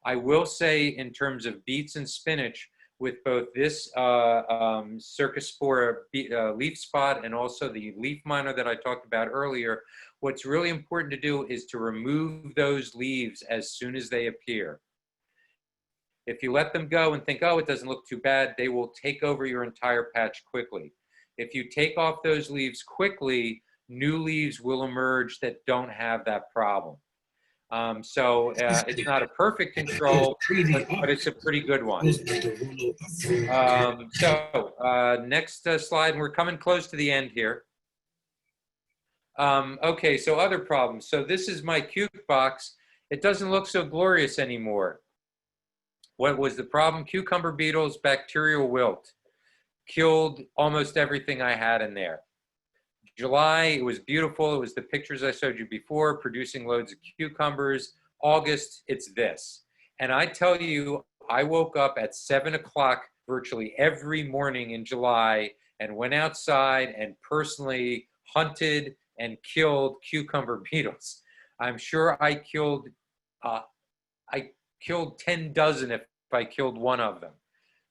C: I will say in terms of beets and spinach, with both this Cercospora leaf spot and also the leaf miner that I talked about earlier, what's really important to do is to remove those leaves as soon as they appear. If you let them go and think, oh, it doesn't look too bad, they will take over your entire patch quickly. If you take off those leaves quickly, new leaves will emerge that don't have that problem. It's not a perfect control, but it's a pretty good one. Next slide, and we're coming close to the end here. Okay, so other problems. So this is my cuke box. It doesn't look so glorious anymore. What was the problem? Cucumber beetles, bacterial wilt, killed almost everything I had in there. July, it was beautiful. It was the pictures I showed you before, producing loads of cucumbers. August, it's this. And I tell you, I woke up at 7 o'clock virtually every morning in July and went outside and personally hunted and killed cucumber beetles. I'm sure I killed 10 dozen if I killed one of them.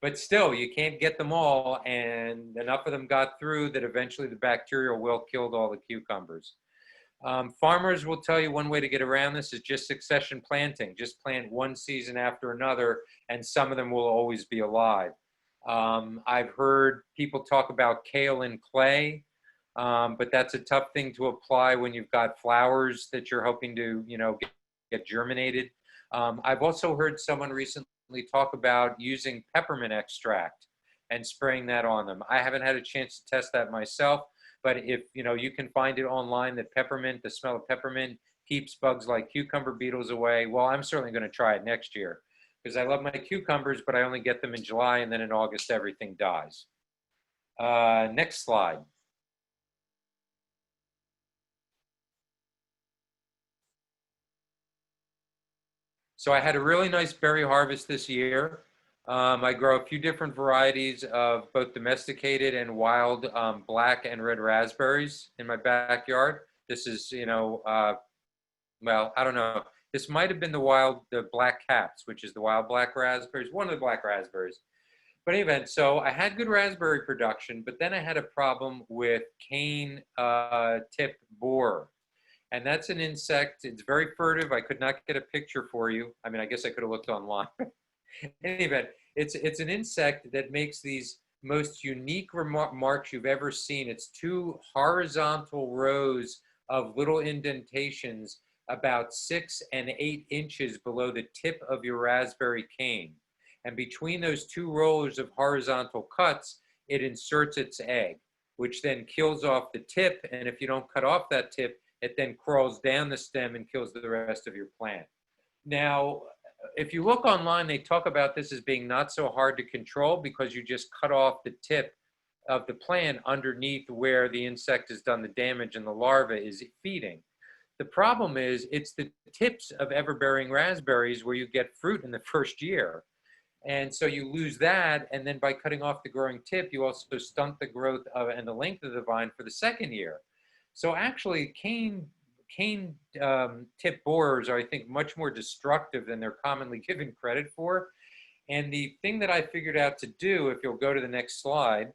C: But still, you can't get them all, and enough of them got through that eventually the bacterial wilt killed all the cucumbers. Farmers will tell you one way to get around this is just succession planting. Just plant one season after another, and some of them will always be alive. I've heard people talk about kale in clay, but that's a tough thing to apply when you've got flowers that you're hoping to, get germinated. I've also heard someone recently talk about using peppermint extract and spraying that on them. I haven't had a chance to test that myself, but if you can find it online that peppermint, the smell of peppermint keeps bugs like cucumber beetles away, well, I'm certainly going to try it next year because I love my cucumbers, but I only get them in July, and then in August everything dies. Next slide. So I had a really nice berry harvest this year. I grow a few different varieties of both domesticated and wild black and red raspberries in my backyard. This is, well, I don't know. This might have been the black caps, which is the wild black raspberries, one of the black raspberries. But anyway, so I had good raspberry production, but then I had a problem with cane tip borer. And that's an insect. It's very furtive. I could not get a picture for you. I mean, I guess I could have looked online. In any event, it's an insect that makes these most unique marks you've ever seen. It's 2 horizontal rows of little indentations about 6 and 8 inches below the tip of your raspberry cane. And between those 2 rows of horizontal cuts, it inserts its egg, which then kills off the tip. And if you don't cut off that tip, it then crawls down the stem and kills the rest of your plant. Now, if you look online, they talk about this as being not so hard to control because you just cut off the tip of the plant underneath where the insect has done the damage and the larva is feeding. The problem is it's the tips of ever-bearing raspberries where you get fruit in the first year. And so you lose that, and then by cutting off the growing tip, you also stunt the growth and the length of the vine for the second year. So actually, cane tip borers are, I think, much more destructive than they're commonly given credit for. And the thing that I figured out to do, if you'll go to the next slide,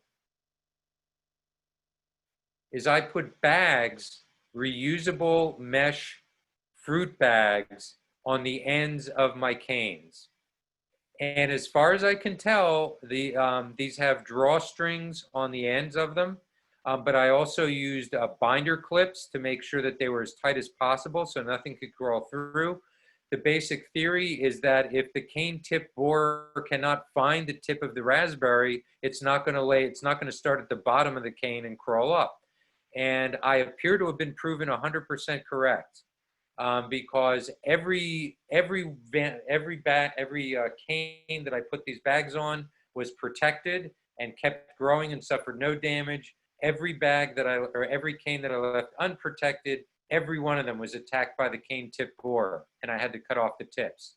C: is I put bags, reusable mesh fruit bags, on the ends of my canes. And as far as I can tell, these have drawstrings on the ends of them. But I also used binder clips to make sure that they were as tight as possible so nothing could crawl through. The basic theory is that if the cane tip borer cannot find the tip of the raspberry, it's not going to start at the bottom of the cane and crawl up. And I appear to have been proven 100% correct, because every cane that I put these bags on was protected and kept growing and suffered no damage. Every bag that every cane that I left unprotected, every one of them was attacked by the cane tip borer, and I had to cut off the tips.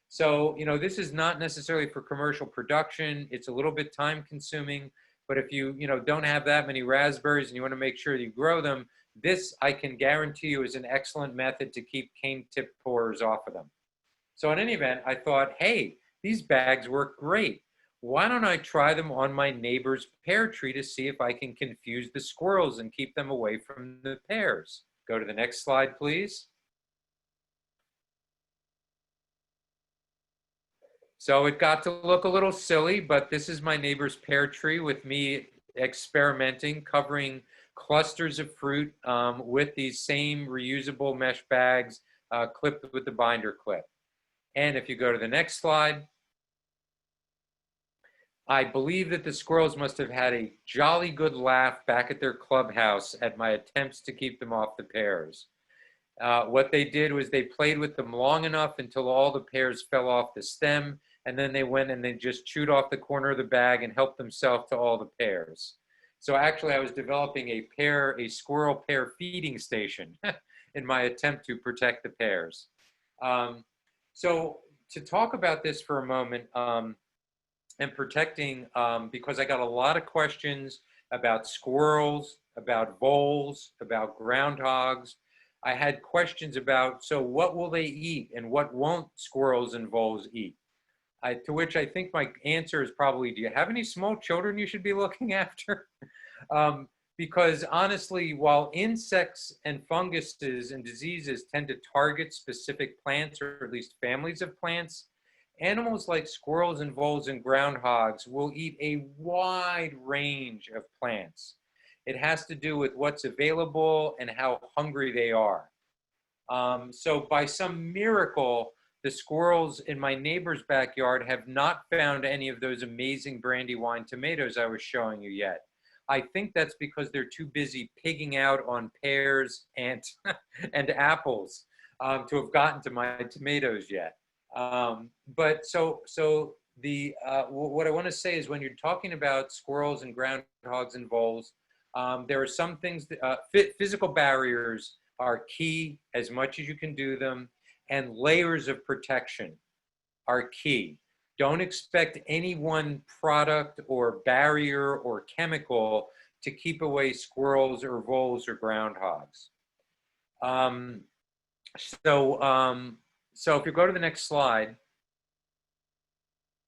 C: So, you know, this is not necessarily for commercial production. It's a little bit time consuming, but if you don't have that many raspberries and you want to make sure you grow them, this I can guarantee you is an excellent method to keep cane tip borers off of them. So in any event, I thought, hey, these bags work great. Why don't I try them on my neighbor's pear tree to see if I can confuse the squirrels and keep them away from the pears? Go to the next slide, please. So it got to look a little silly, but this is my neighbor's pear tree with me experimenting, covering clusters of fruit with these same reusable mesh bags clipped with the binder clip. And if you go to the next slide, I believe that the squirrels must have had a jolly good laugh back at their clubhouse at my attempts to keep them off the pears. What they did was they played with them long enough until all the pears fell off the stem, and then they went and they just chewed off the corner of the bag and helped themselves to all the pears. So actually I was developing a squirrel pear feeding station in my attempt to protect the pears. So to talk about this for a moment, and protecting, because I got a lot of questions about squirrels, about voles, about groundhogs. I had questions about, so what will they eat and what won't squirrels and voles eat? To which I think my answer is probably, do you have any small children you should be looking after? Because honestly, while insects and funguses and diseases tend to target specific plants, or at least families of plants, animals like squirrels and voles and groundhogs will eat a wide range of plants. It has to do with what's available and how hungry they are. So by some miracle, the squirrels in my neighbor's backyard have not found any of those amazing Brandywine tomatoes I was showing you yet. I think that's because they're too busy pigging out on pears and, and apples to have gotten to my tomatoes yet. But what I want to say is when you're talking about squirrels and groundhogs and voles, there are some things that physical barriers are key as much as you can do them, and layers of protection are key. Don't expect any one product or barrier or chemical to keep away squirrels or voles or groundhogs. So if you go to the next slide,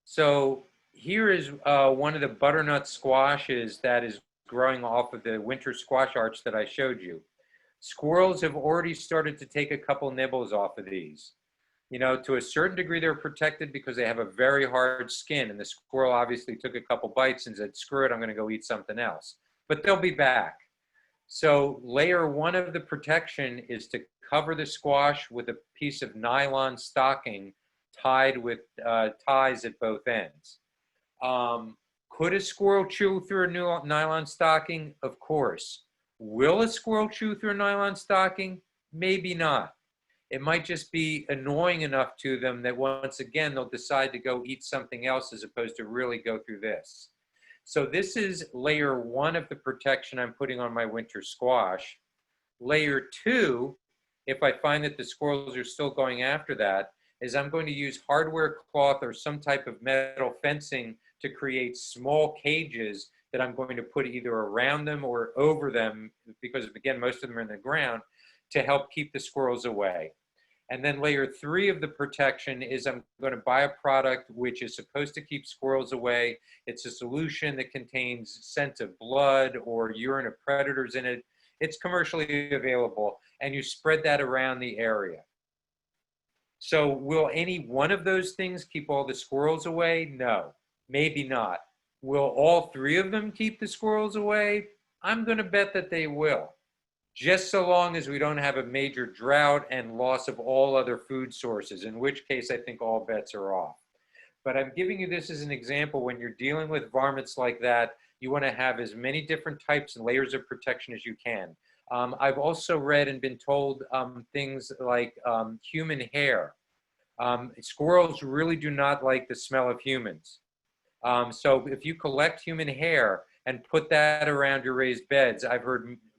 C: so here is one of the butternut squashes that is growing off of the winter squash arch that I showed you. Squirrels have already started to take a couple nibbles off of these. You know, to a certain degree, they're protected because they have a very hard skin, and the squirrel obviously took a couple bites and said, screw it, I'm gonna go eat something else. But they'll be back. So layer one of the protection is to cover the squash with a piece of nylon stocking tied with ties at both ends. Could a squirrel chew through a nylon stocking? Of course. Will a squirrel chew through a nylon stocking? Maybe not. It might just be annoying enough to them that once again, they'll decide to go eat something else as opposed to really go through this. So this is layer one of the protection I'm putting on my winter squash. Layer two, if I find that the squirrels are still going after that, is I'm going to use hardware cloth or some type of metal fencing to create small cages that I'm going to put either around them or over them, because again, most of them are in the ground, to help keep the squirrels away. And then layer three of the protection is I'm going to buy a product which is supposed to keep squirrels away. It's a solution that contains scent of blood or urine of predators in it. It's commercially available, and you spread that around the area. So will any one of those things keep all the squirrels away? No, maybe not. Will all three of them keep the squirrels away? I'm going to bet that they will, just so long as we don't have a major drought and loss of all other food sources, in which case I think all bets are off. But I'm giving you this as an example when you're dealing with varmints like that you want to have as many different types and layers of protection as you can. I've also read and been told things like human hair. Squirrels really do not like the smell of humans. So if you collect human hair and put that around your raised beds, I've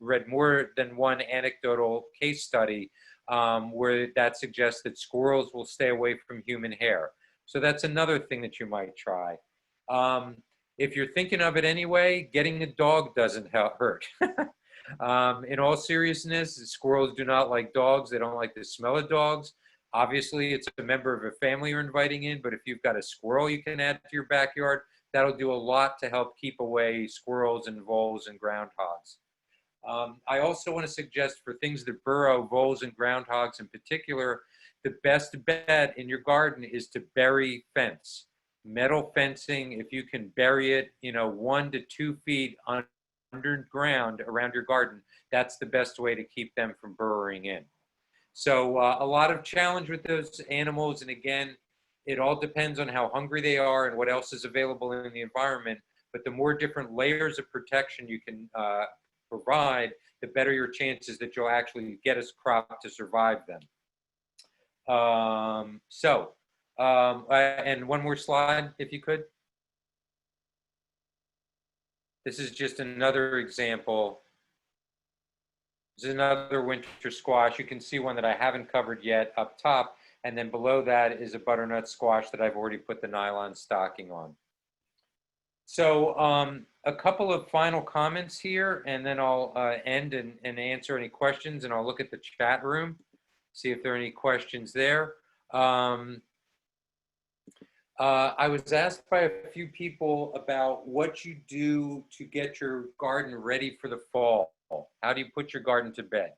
C: read more than one anecdotal case study where that suggests that squirrels will stay away from human hair. So that's another thing that you might try. If you're thinking of it anyway, getting a dog doesn't hurt. In all seriousness, squirrels do not like dogs. They don't like the smell of dogs. Obviously, it's a member of a family you're inviting in, but if you've got a squirrel you can add to your backyard, that'll do a lot to help keep away squirrels and voles and groundhogs. I also want to suggest for things that burrow, voles and groundhogs in particular, the best bet in your garden is to bury fence. Metal fencing, if you can bury it, 1 to 2 feet underground around your garden, that's the best way to keep them from burrowing in. So a lot of challenge with those animals. And again, it all depends on how hungry they are and what else is available in the environment. But the more different layers of protection you can provide, the better your chances that you'll actually get a crop to survive them. And one more slide, if you could. This is just another example. This is another winter squash. You can see one that I haven't covered yet up top, and then below that is a butternut squash that I've already put the nylon stocking on. So a couple of final comments here, and then I'll end and answer any questions, and I'll look at the chat room, see if there are any questions there. I was asked by a few people about what you do to get your garden ready for the fall. How do you put your garden to bed?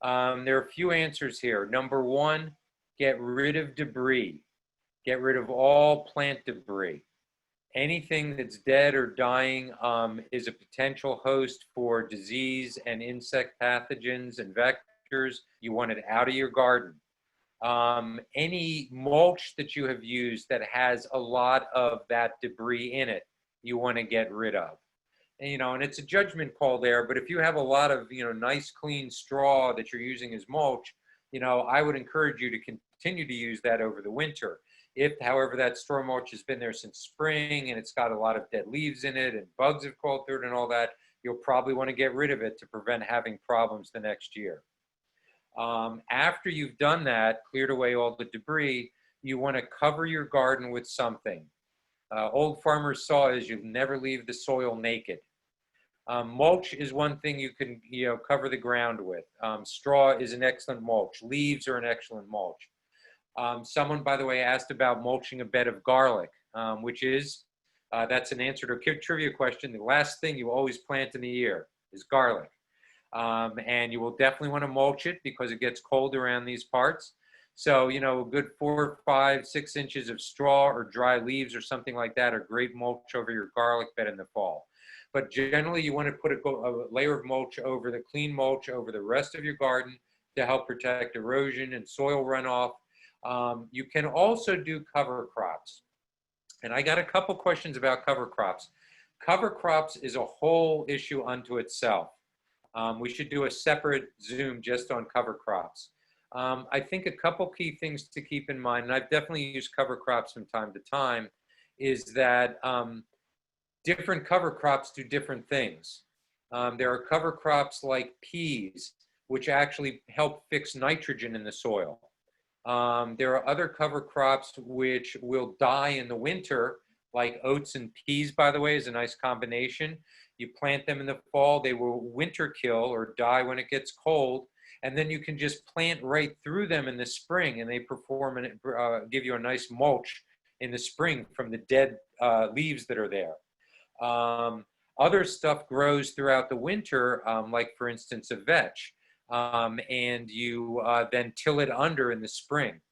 C: There are a few answers here. Number one, get rid of debris. Get rid of all plant debris. Anything that's dead or dying is a potential host for disease and insect pathogens and vectors. You want it out of your garden. Any mulch that you have used that has a lot of that debris in it, you want to get rid of. And it's a judgment call there, but if you have a lot of, nice clean straw that you're using as mulch, I would encourage you to continue to use that over the winter. If, however, that straw mulch has been there since spring and it's got a lot of dead leaves in it and bugs have crawled through it and all that, you'll probably want to get rid of it to prevent having problems the next year. After you've done that, cleared away all the debris, you want to cover your garden with something. Old farmer's saw is you never leave the soil naked. Mulch is one thing you can cover the ground with. Straw is an excellent mulch. Leaves are an excellent mulch. Someone, by the way, asked about mulching a bed of garlic, which is, that's an answer to a trivia question. The last thing you always plant in the year is garlic. And you will definitely want to mulch it because it gets cold around these parts. So, a good 4, 5, 6 inches of straw or dry leaves or something like that are great mulch over your garlic bed in the fall. But generally, you want to put a layer of mulch over the clean mulch over the rest of your garden to help protect erosion and soil runoff. You can also do cover crops. And I got a couple questions about cover crops. Cover crops is a whole issue unto itself. We should do a separate Zoom just on cover crops. I think a couple key things to keep in mind, and I've definitely used cover crops from time to time, is that different cover crops do different things. There are cover crops like peas, which actually help fix nitrogen in the soil. There are other cover crops which will die in the winter, like oats and peas, by the way, is a nice combination. You plant them in the fall, they will winter kill or die when it gets cold, and then you can just plant right through them in the spring, and they perform and give you a nice mulch in the spring from the dead leaves that are there. Other stuff grows throughout the winter, like for instance a vetch, and you then till it under in the spring.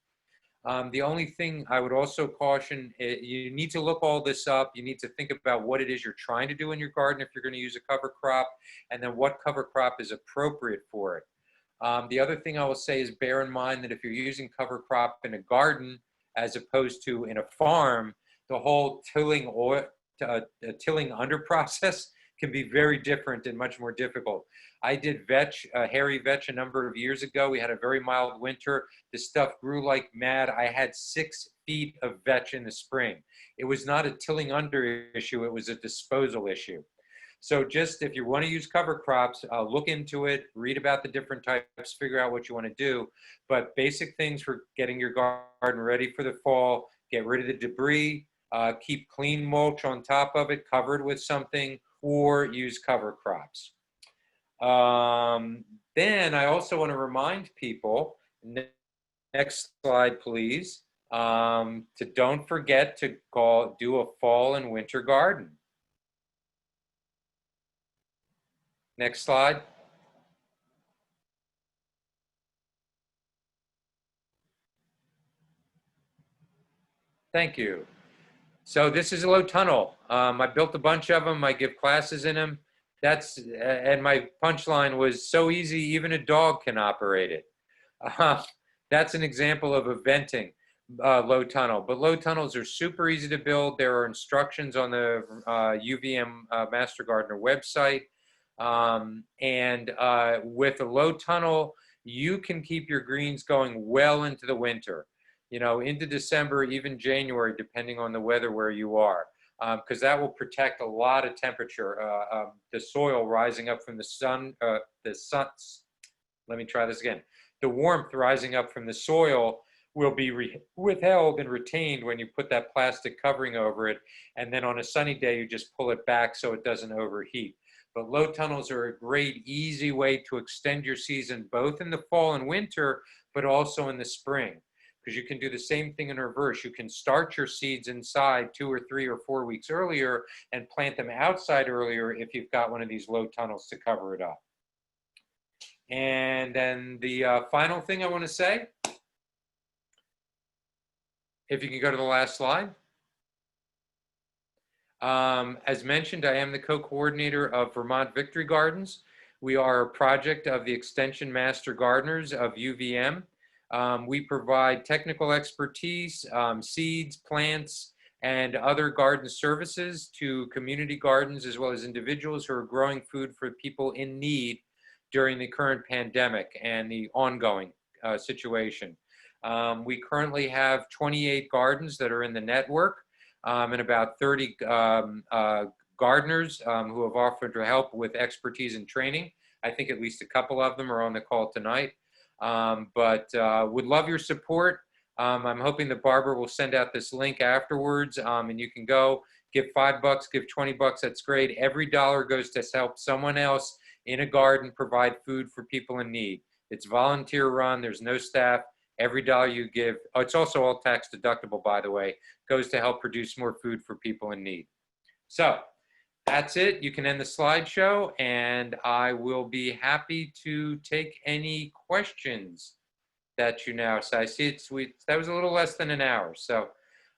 C: The only thing I would also caution, you need to look all this up. You need to think about what it is you're trying to do in your garden if you're going to use a cover crop, and then what cover crop is appropriate for it. The other thing I will say is bear in mind that if you're using cover crop in a garden as opposed to in a farm, the whole tilling under process can be very different and much more difficult. I did vetch, hairy vetch a number of years ago. We had a very mild winter. The stuff grew like mad. I had 6 feet of vetch in the spring. It was not a tilling under issue, it was a disposal issue. So just if you want to use cover crops, look into it, read about the different types, figure out what you want to do. But basic things for getting your garden ready for the fall: get rid of the debris, keep clean mulch on top of it, covered with something, or use cover crops. Then I also want to remind people, next slide please, to don't forget to do a fall and winter garden. Next slide. Thank you. So this is a low tunnel. I built a bunch of them. I give classes in them. And my punchline was, so easy, even a dog can operate it. That's an example of a venting low tunnel. But low tunnels are super easy to build. There are instructions on the UVM Master Gardener website. With a low tunnel, you can keep your greens going well into the winter, you know, into December, even January, depending on the weather where you are, because that will protect a lot of temperature. The soil rising up from the sun, let me try this again. The warmth rising up from the soil will be withheld and retained when you put that plastic covering over it. And then on a sunny day, you just pull it back so it doesn't overheat. But low tunnels are a great, easy way to extend your season, both in the fall and winter, but also in the spring. Because you can do the same thing in reverse. You can start your seeds inside 2 or 3 or 4 weeks earlier and plant them outside earlier if you've got one of these low tunnels to cover it up. And then the final thing I want to say, if you can go to the last slide. As mentioned, I am the co-coordinator of Vermont Victory Gardens. We are a project of the Extension Master Gardeners of UVM. We provide technical expertise, seeds, plants, and other garden services to community gardens as well as individuals who are growing food for people in need during the current pandemic and the ongoing situation. We currently have 28 gardens that are in the network. And about 30 gardeners who have offered to help with expertise and training. I think at least a couple of them are on the call tonight. Would love your support. I'm hoping that Barbara will send out this link afterwards, and you can go give $5, give $20. That's great. Every dollar goes to help someone else in a garden provide food for people in need. It's volunteer run. There's no staff. Every dollar you give, oh, it's also all tax deductible, by the way, goes to help produce more food for people in need. So that's it. You can end the slideshow, and I will be happy to take any questions that you now. So I see it's that was a little less than an hour. So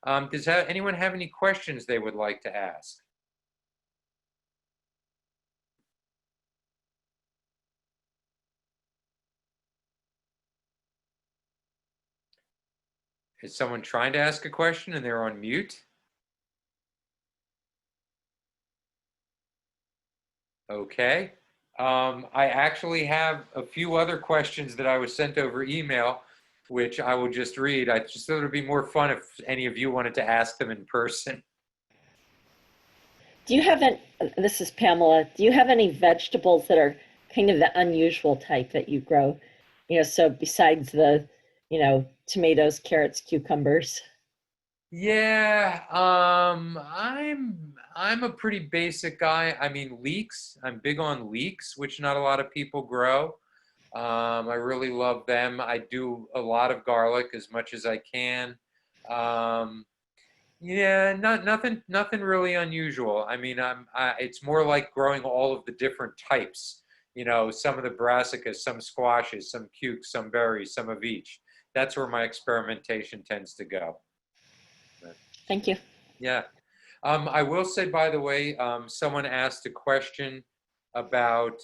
C: does anyone have any questions they would like to ask? Is someone trying to ask a question and they're on mute? Okay. I actually have a few other questions that I was sent over email, which I will just read. I just thought it would be more fun if any of you wanted to ask them in person.
J: Do you have this is Pamela, do you have any vegetables that are kind of the unusual type that you grow? You know, so besides the, you know, tomatoes, carrots, cucumbers.
C: Yeah, I'm a pretty basic guy. I mean, leeks. I'm big on leeks, which not a lot of people grow. I really love them. I do a lot of garlic as much as I can. Yeah, nothing really unusual. I mean, it's more like growing all of the different types. You know, some of the brassicas, some squashes, some cukes, some berries, some of each. That's where my experimentation tends to go.
J: Thank you.
C: Yeah. I will say, by the way, someone asked a question about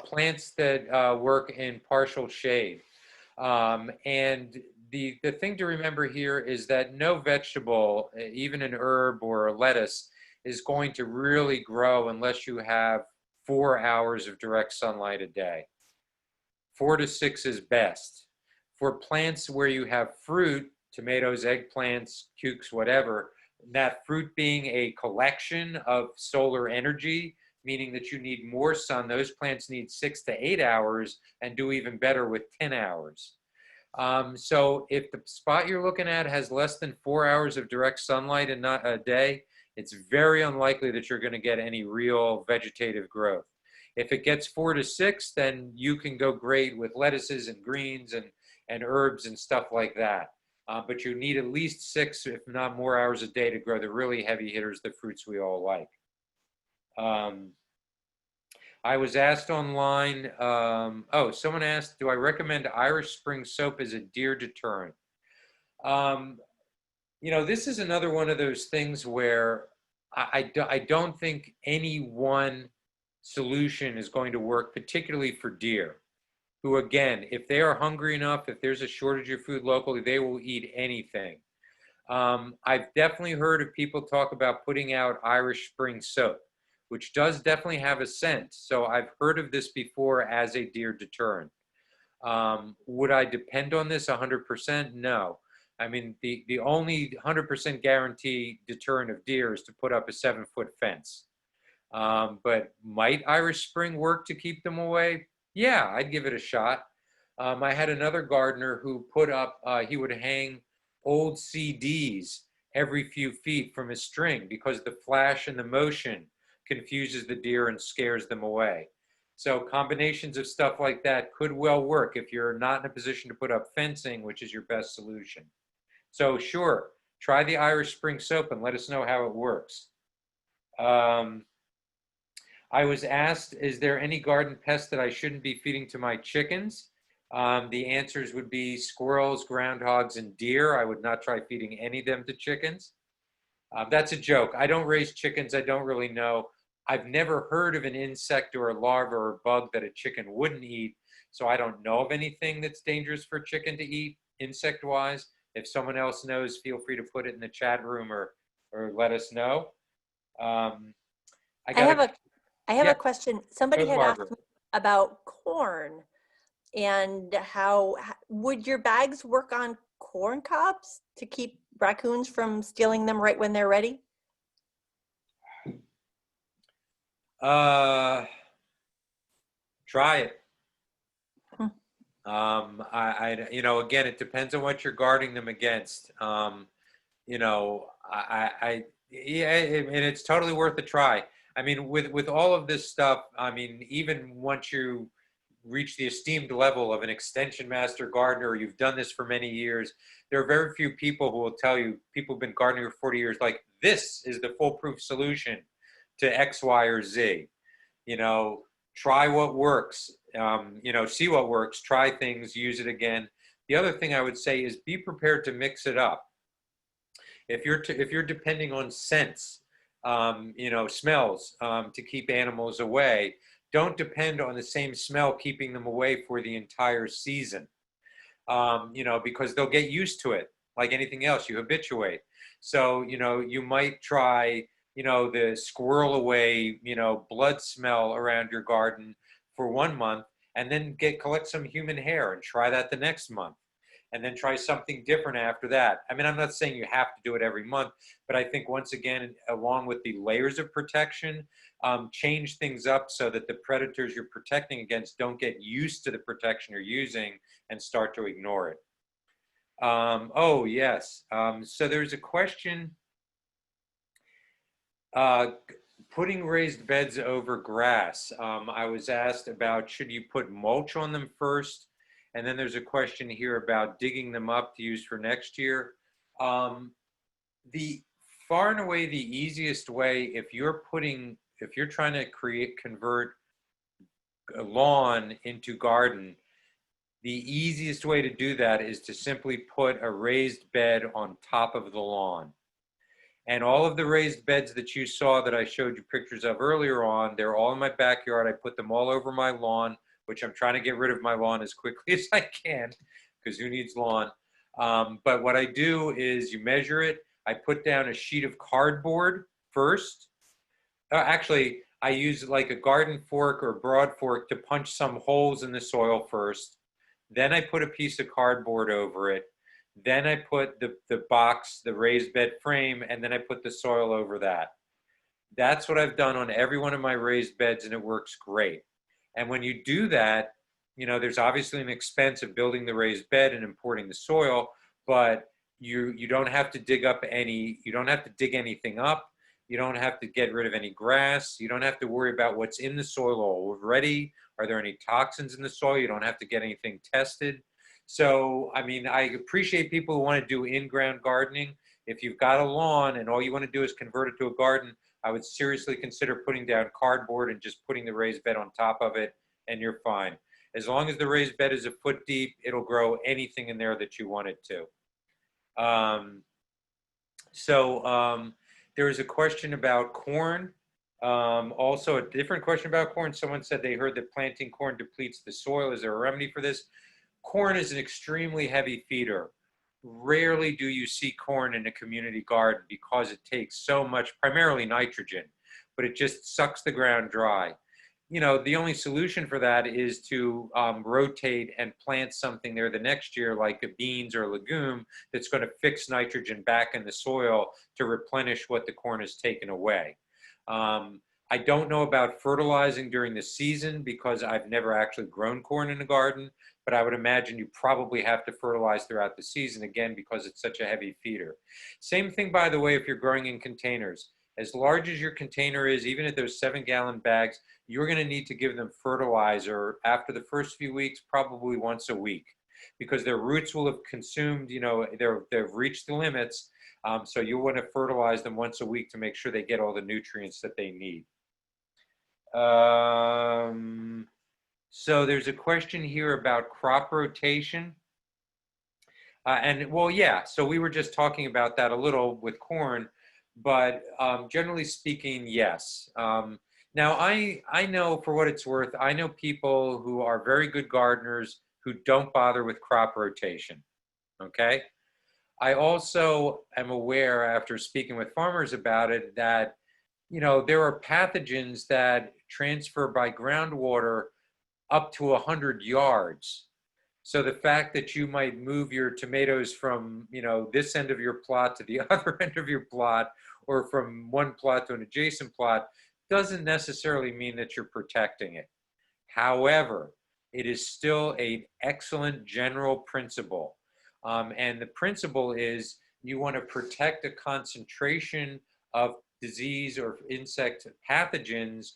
C: plants that work in partial shade. And the thing to remember here is that no vegetable, even an herb or a lettuce, is going to really grow unless you have 4 hours of direct sunlight a day. 4 to 6 is best. For plants where you have fruit, tomatoes, eggplants, cukes, whatever, that fruit being a collection of solar energy, meaning that you need more sun, those plants need 6 to 8 hours and do even better with 10 hours. So if the spot you're looking at has less than 4 hours of direct sunlight in a day, it's very unlikely that you're going to get any real vegetative growth. If it gets 4 to 6, then you can go great with lettuces and greens and herbs and stuff like that. But you need at least 6, if not more, hours a day to grow the really heavy hitters, the fruits we all like. I was asked online, someone asked, do I recommend Irish Spring soap as a deer deterrent? This is another one of those things where I don't think any one solution is going to work, particularly for deer, who, again, if they are hungry enough, if there's a shortage of food locally, they will eat anything. I've definitely heard of people talk about putting out Irish Spring soap, which does definitely have a scent. So I've heard of this before as a deer deterrent. Would I depend on this 100%? No. I mean, the only 100% guarantee deterrent of deer is to put up a 7-foot fence. But might Irish Spring work to keep them away? Yeah, I'd give it a shot. I had another gardener who put up, he would hang old CDs every few feet from his string because the flash and the motion confuses the deer and scares them away. So combinations of stuff like that could well work if you're not in a position to put up fencing, which is your best solution. So sure, try the Irish Spring soap and let us know how it works. I was asked, is there any garden pest that I shouldn't be feeding to my chickens? The answers would be squirrels, groundhogs, and deer. I would not try feeding any of them to chickens. That's a joke. I don't raise chickens. I don't really know. I've never heard of an insect or a larva or a bug that a chicken wouldn't eat. So I don't know of anything that's dangerous for a chicken to eat insect-wise. If someone else knows, feel free to put it in the chat room or let us know.
B: I have
C: Yeah.
B: a question. Somebody
C: Go,
B: had asked
C: Barbara.
B: me about corn and how would your bags work on corn cobs to keep raccoons from stealing them right when they're ready?
C: Try it. Again, it depends on what you're guarding them against. And it's totally worth a try. I mean, with all of this stuff, I mean, even once you reach the esteemed level of an extension master gardener, or you've done this for many years, there are very few people who will tell you, people who've been gardening for 40 years, like, this is the foolproof solution to X, Y, or Z. Try what works, see what works, try things, use it again. The other thing I would say is be prepared to mix it up. If you're depending on scents, smells to keep animals away, don't depend on the same smell keeping them away for the entire season, because they'll get used to it. Like anything else, you habituate. So, you might try, the squirrel away, blood smell around your garden for 1 month, and then collect some human hair and try that the next month. And then try something different after that. I mean, I'm not saying you have to do it every month, but I think once again, along with the layers of protection, change things up so that the predators you're protecting against don't get used to the protection you're using and start to ignore it. Oh, yes. So there's a question, putting raised beds over grass. I was asked about, should you put mulch on them first? And then there's a question here about digging them up to use for next year. The far and away the easiest way, if you're trying to convert a lawn into garden, the easiest way to do that is to simply put a raised bed on top of the lawn. And all of the raised beds that you saw that I showed you pictures of earlier on, they're all in my backyard. I put them all over my lawn, which I'm trying to get rid of my lawn as quickly as I can, because who needs lawn? But what I do is you measure it. I put down a sheet of cardboard first. Actually, I use like a garden fork or broad fork to punch some holes in the soil first. Then I put a piece of cardboard over it. Then I put the box, the raised bed frame, and then I put the soil over that. That's what I've done on every one of my raised beds, and it works great. And when you do that, you know, there's obviously an expense of building the raised bed and importing the soil, but you don't have to dig up you don't have to dig anything up. You don't have to get rid of any grass. You don't have to worry about what's in the soil already. Are there any toxins in the soil? You don't have to get anything tested. So, I mean, I appreciate people who want to do in-ground gardening. If you've got a lawn and all you want to do is convert it to a garden, I would seriously consider putting down cardboard and just putting the raised bed on top of it, and you're fine. As long as the raised bed is a foot deep, it'll grow anything in there that you want it to. There is a question about corn. Also, a different question about corn. Someone said they heard that planting corn depletes the soil. Is there a remedy for this? Corn is an extremely heavy feeder. Rarely do you see corn in a community garden because it takes so much, primarily nitrogen, but it just sucks the ground dry. You know, the only solution for that is to rotate and plant something there the next year, like a beans or a legume, that's going to fix nitrogen back in the soil to replenish what the corn has taken away. I don't know about fertilizing during the season because I've never actually grown corn in a garden, but I would imagine you probably have to fertilize throughout the season, again, because it's such a heavy feeder. Same thing, by the way, if you're growing in containers. As large as your container is, even if there's 7-gallon bags, you're going to need to give them fertilizer after the first few weeks, probably once a week, because their roots will have consumed, you know, they've reached the limits. So you'll want to fertilize them once a week to make sure they get all the nutrients that they need. So there's a question here about crop rotation. Well, yeah, so we were just talking about that a little with corn, but generally speaking, yes. Now, I know, for what it's worth, I know people who are very good gardeners who don't bother with crop rotation, okay? I also am aware, after speaking with farmers about it, that, you know, there are pathogens that transfer by groundwater up to 100 yards. So the fact that you might move your tomatoes from, you know, this end of your plot to the other end of your plot, or from one plot to an adjacent plot, doesn't necessarily mean that you're protecting it. However, it is still an excellent general principle. And the principle is you want to protect a concentration of disease or insect pathogens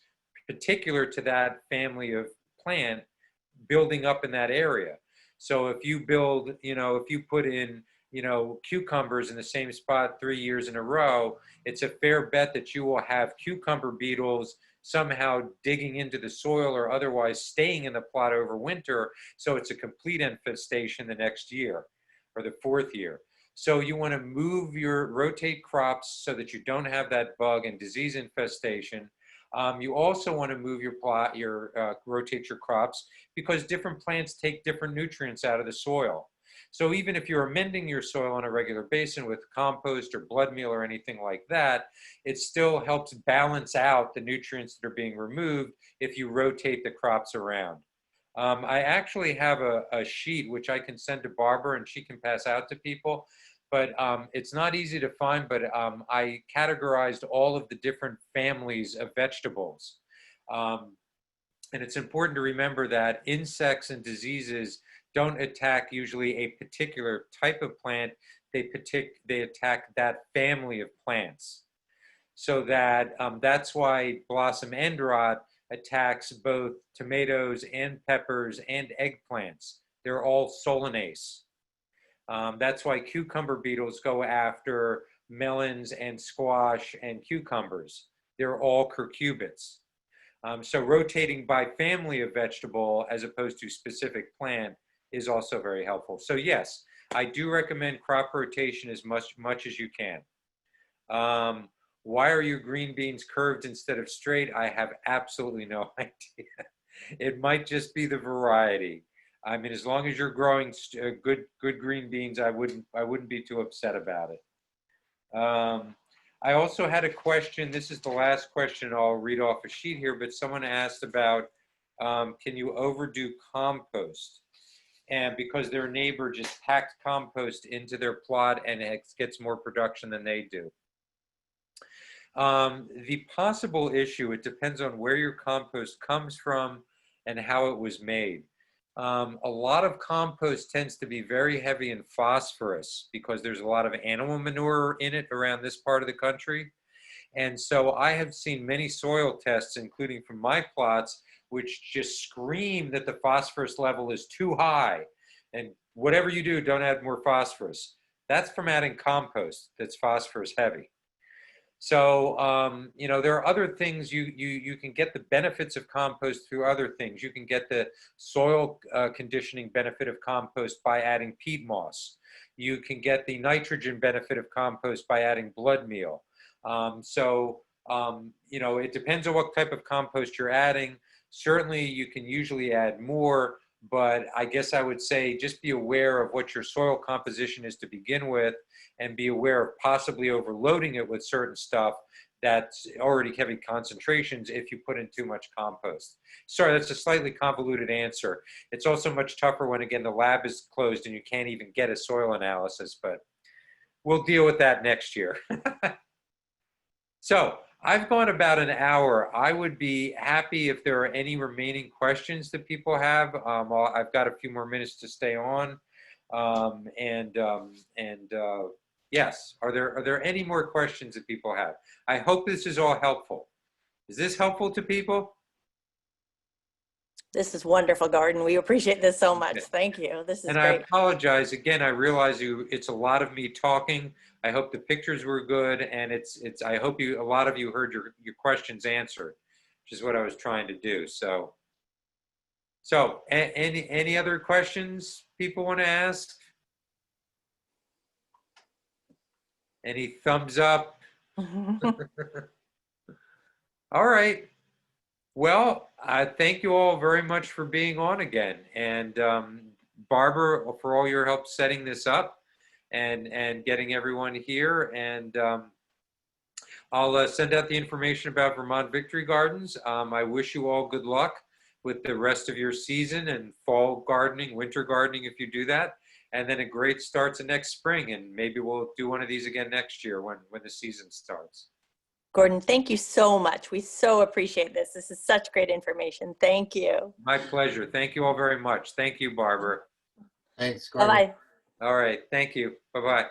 C: particular to that family of plant building up in that area. So if you build, you know, if you put in, you know, cucumbers in the same spot 3 years in a row, it's a fair bet that you will have cucumber beetles somehow digging into the soil or otherwise staying in the plot over winter. So it's a complete infestation the next year or the 4th year. So you want to rotate crops so that you don't have that bug and disease infestation. You also want to move your plot, rotate your crops, because different plants take different nutrients out of the soil. So even if you're amending your soil on a regular basis with compost or blood meal or anything like that, it still helps balance out the nutrients that are being removed if you rotate the crops around. I actually have a sheet which I can send to Barbara and she can pass out to people. But it's not easy to find, but I categorized all of the different families of vegetables. And it's important to remember that insects and diseases don't attack usually a particular type of plant, they attack that family of plants. So that's why blossom end rot attacks both tomatoes and peppers and eggplants. They're all Solanase. That's why cucumber beetles go after melons and squash and cucumbers. They're all cucurbits. So rotating by family of vegetable as opposed to specific plant is also very helpful. So yes, I do recommend crop rotation as much as you can. Why are your green beans curved instead of straight? I have absolutely no idea. It might just be the variety. I mean, as long as you're growing good green beans, I wouldn't be too upset about it. I also had a question. This is the last question. I'll read off a sheet here, but someone asked about, can you overdo compost? And because their neighbor just packed compost into their plot and it gets more production than they do. The possible issue, it depends on where your compost comes from and how it was made. A lot of compost tends to be very heavy in phosphorus because there's a lot of animal manure in it around this part of the country. And so I have seen many soil tests, including from my plots, which just scream that the phosphorus level is too high. And whatever you do, don't add more phosphorus. That's from adding compost that's phosphorus heavy. So, you know, there are other things you can get the benefits of compost through other things. You can get the soil conditioning benefit of compost by adding peat moss. You can get the nitrogen benefit of compost by adding blood meal. You know, it depends on what type of compost you're adding. Certainly, you can usually add more, but I guess I would say just be aware of what your soil composition is to begin with, and be aware of possibly overloading it with certain stuff that's already heavy concentrations if you put in too much compost. Sorry, that's a slightly convoluted answer. It's also much tougher when, again, the lab is closed and you can't even get a soil analysis, but we'll deal with that next year. So I've gone about an hour. I would be happy if there are any remaining questions that people have. I've got a few more minutes to stay on. Yes, are there any more questions that people have? I hope this is all helpful. Is this helpful to people?
B: This is wonderful, Gordon. We appreciate this so much.
C: Okay.
B: Thank you. This is
C: And I
B: great.
C: apologize again. I realize it's a lot of me talking. I hope the pictures were good, and I hope a lot of you heard your questions answered, which is what I was trying to do. So any other questions people want to ask? Any thumbs up? All right. Well, I thank you all very much for being on again. And Barbara, for all your help setting this up and getting everyone here. And I'll send out the information about Vermont Victory Gardens. I wish you all good luck with the rest of your season and fall gardening, winter gardening if you do that. And then a great start to next spring. And maybe we'll do one of these again next year when the season starts.
B: Gordon, thank you so much. We so appreciate this. This is such great information. Thank you.
C: My pleasure. Thank you all very much. Thank you, Barbara.
K: Thanks, Gordon.
B: Bye-bye.
C: All right. Thank you. Bye-bye.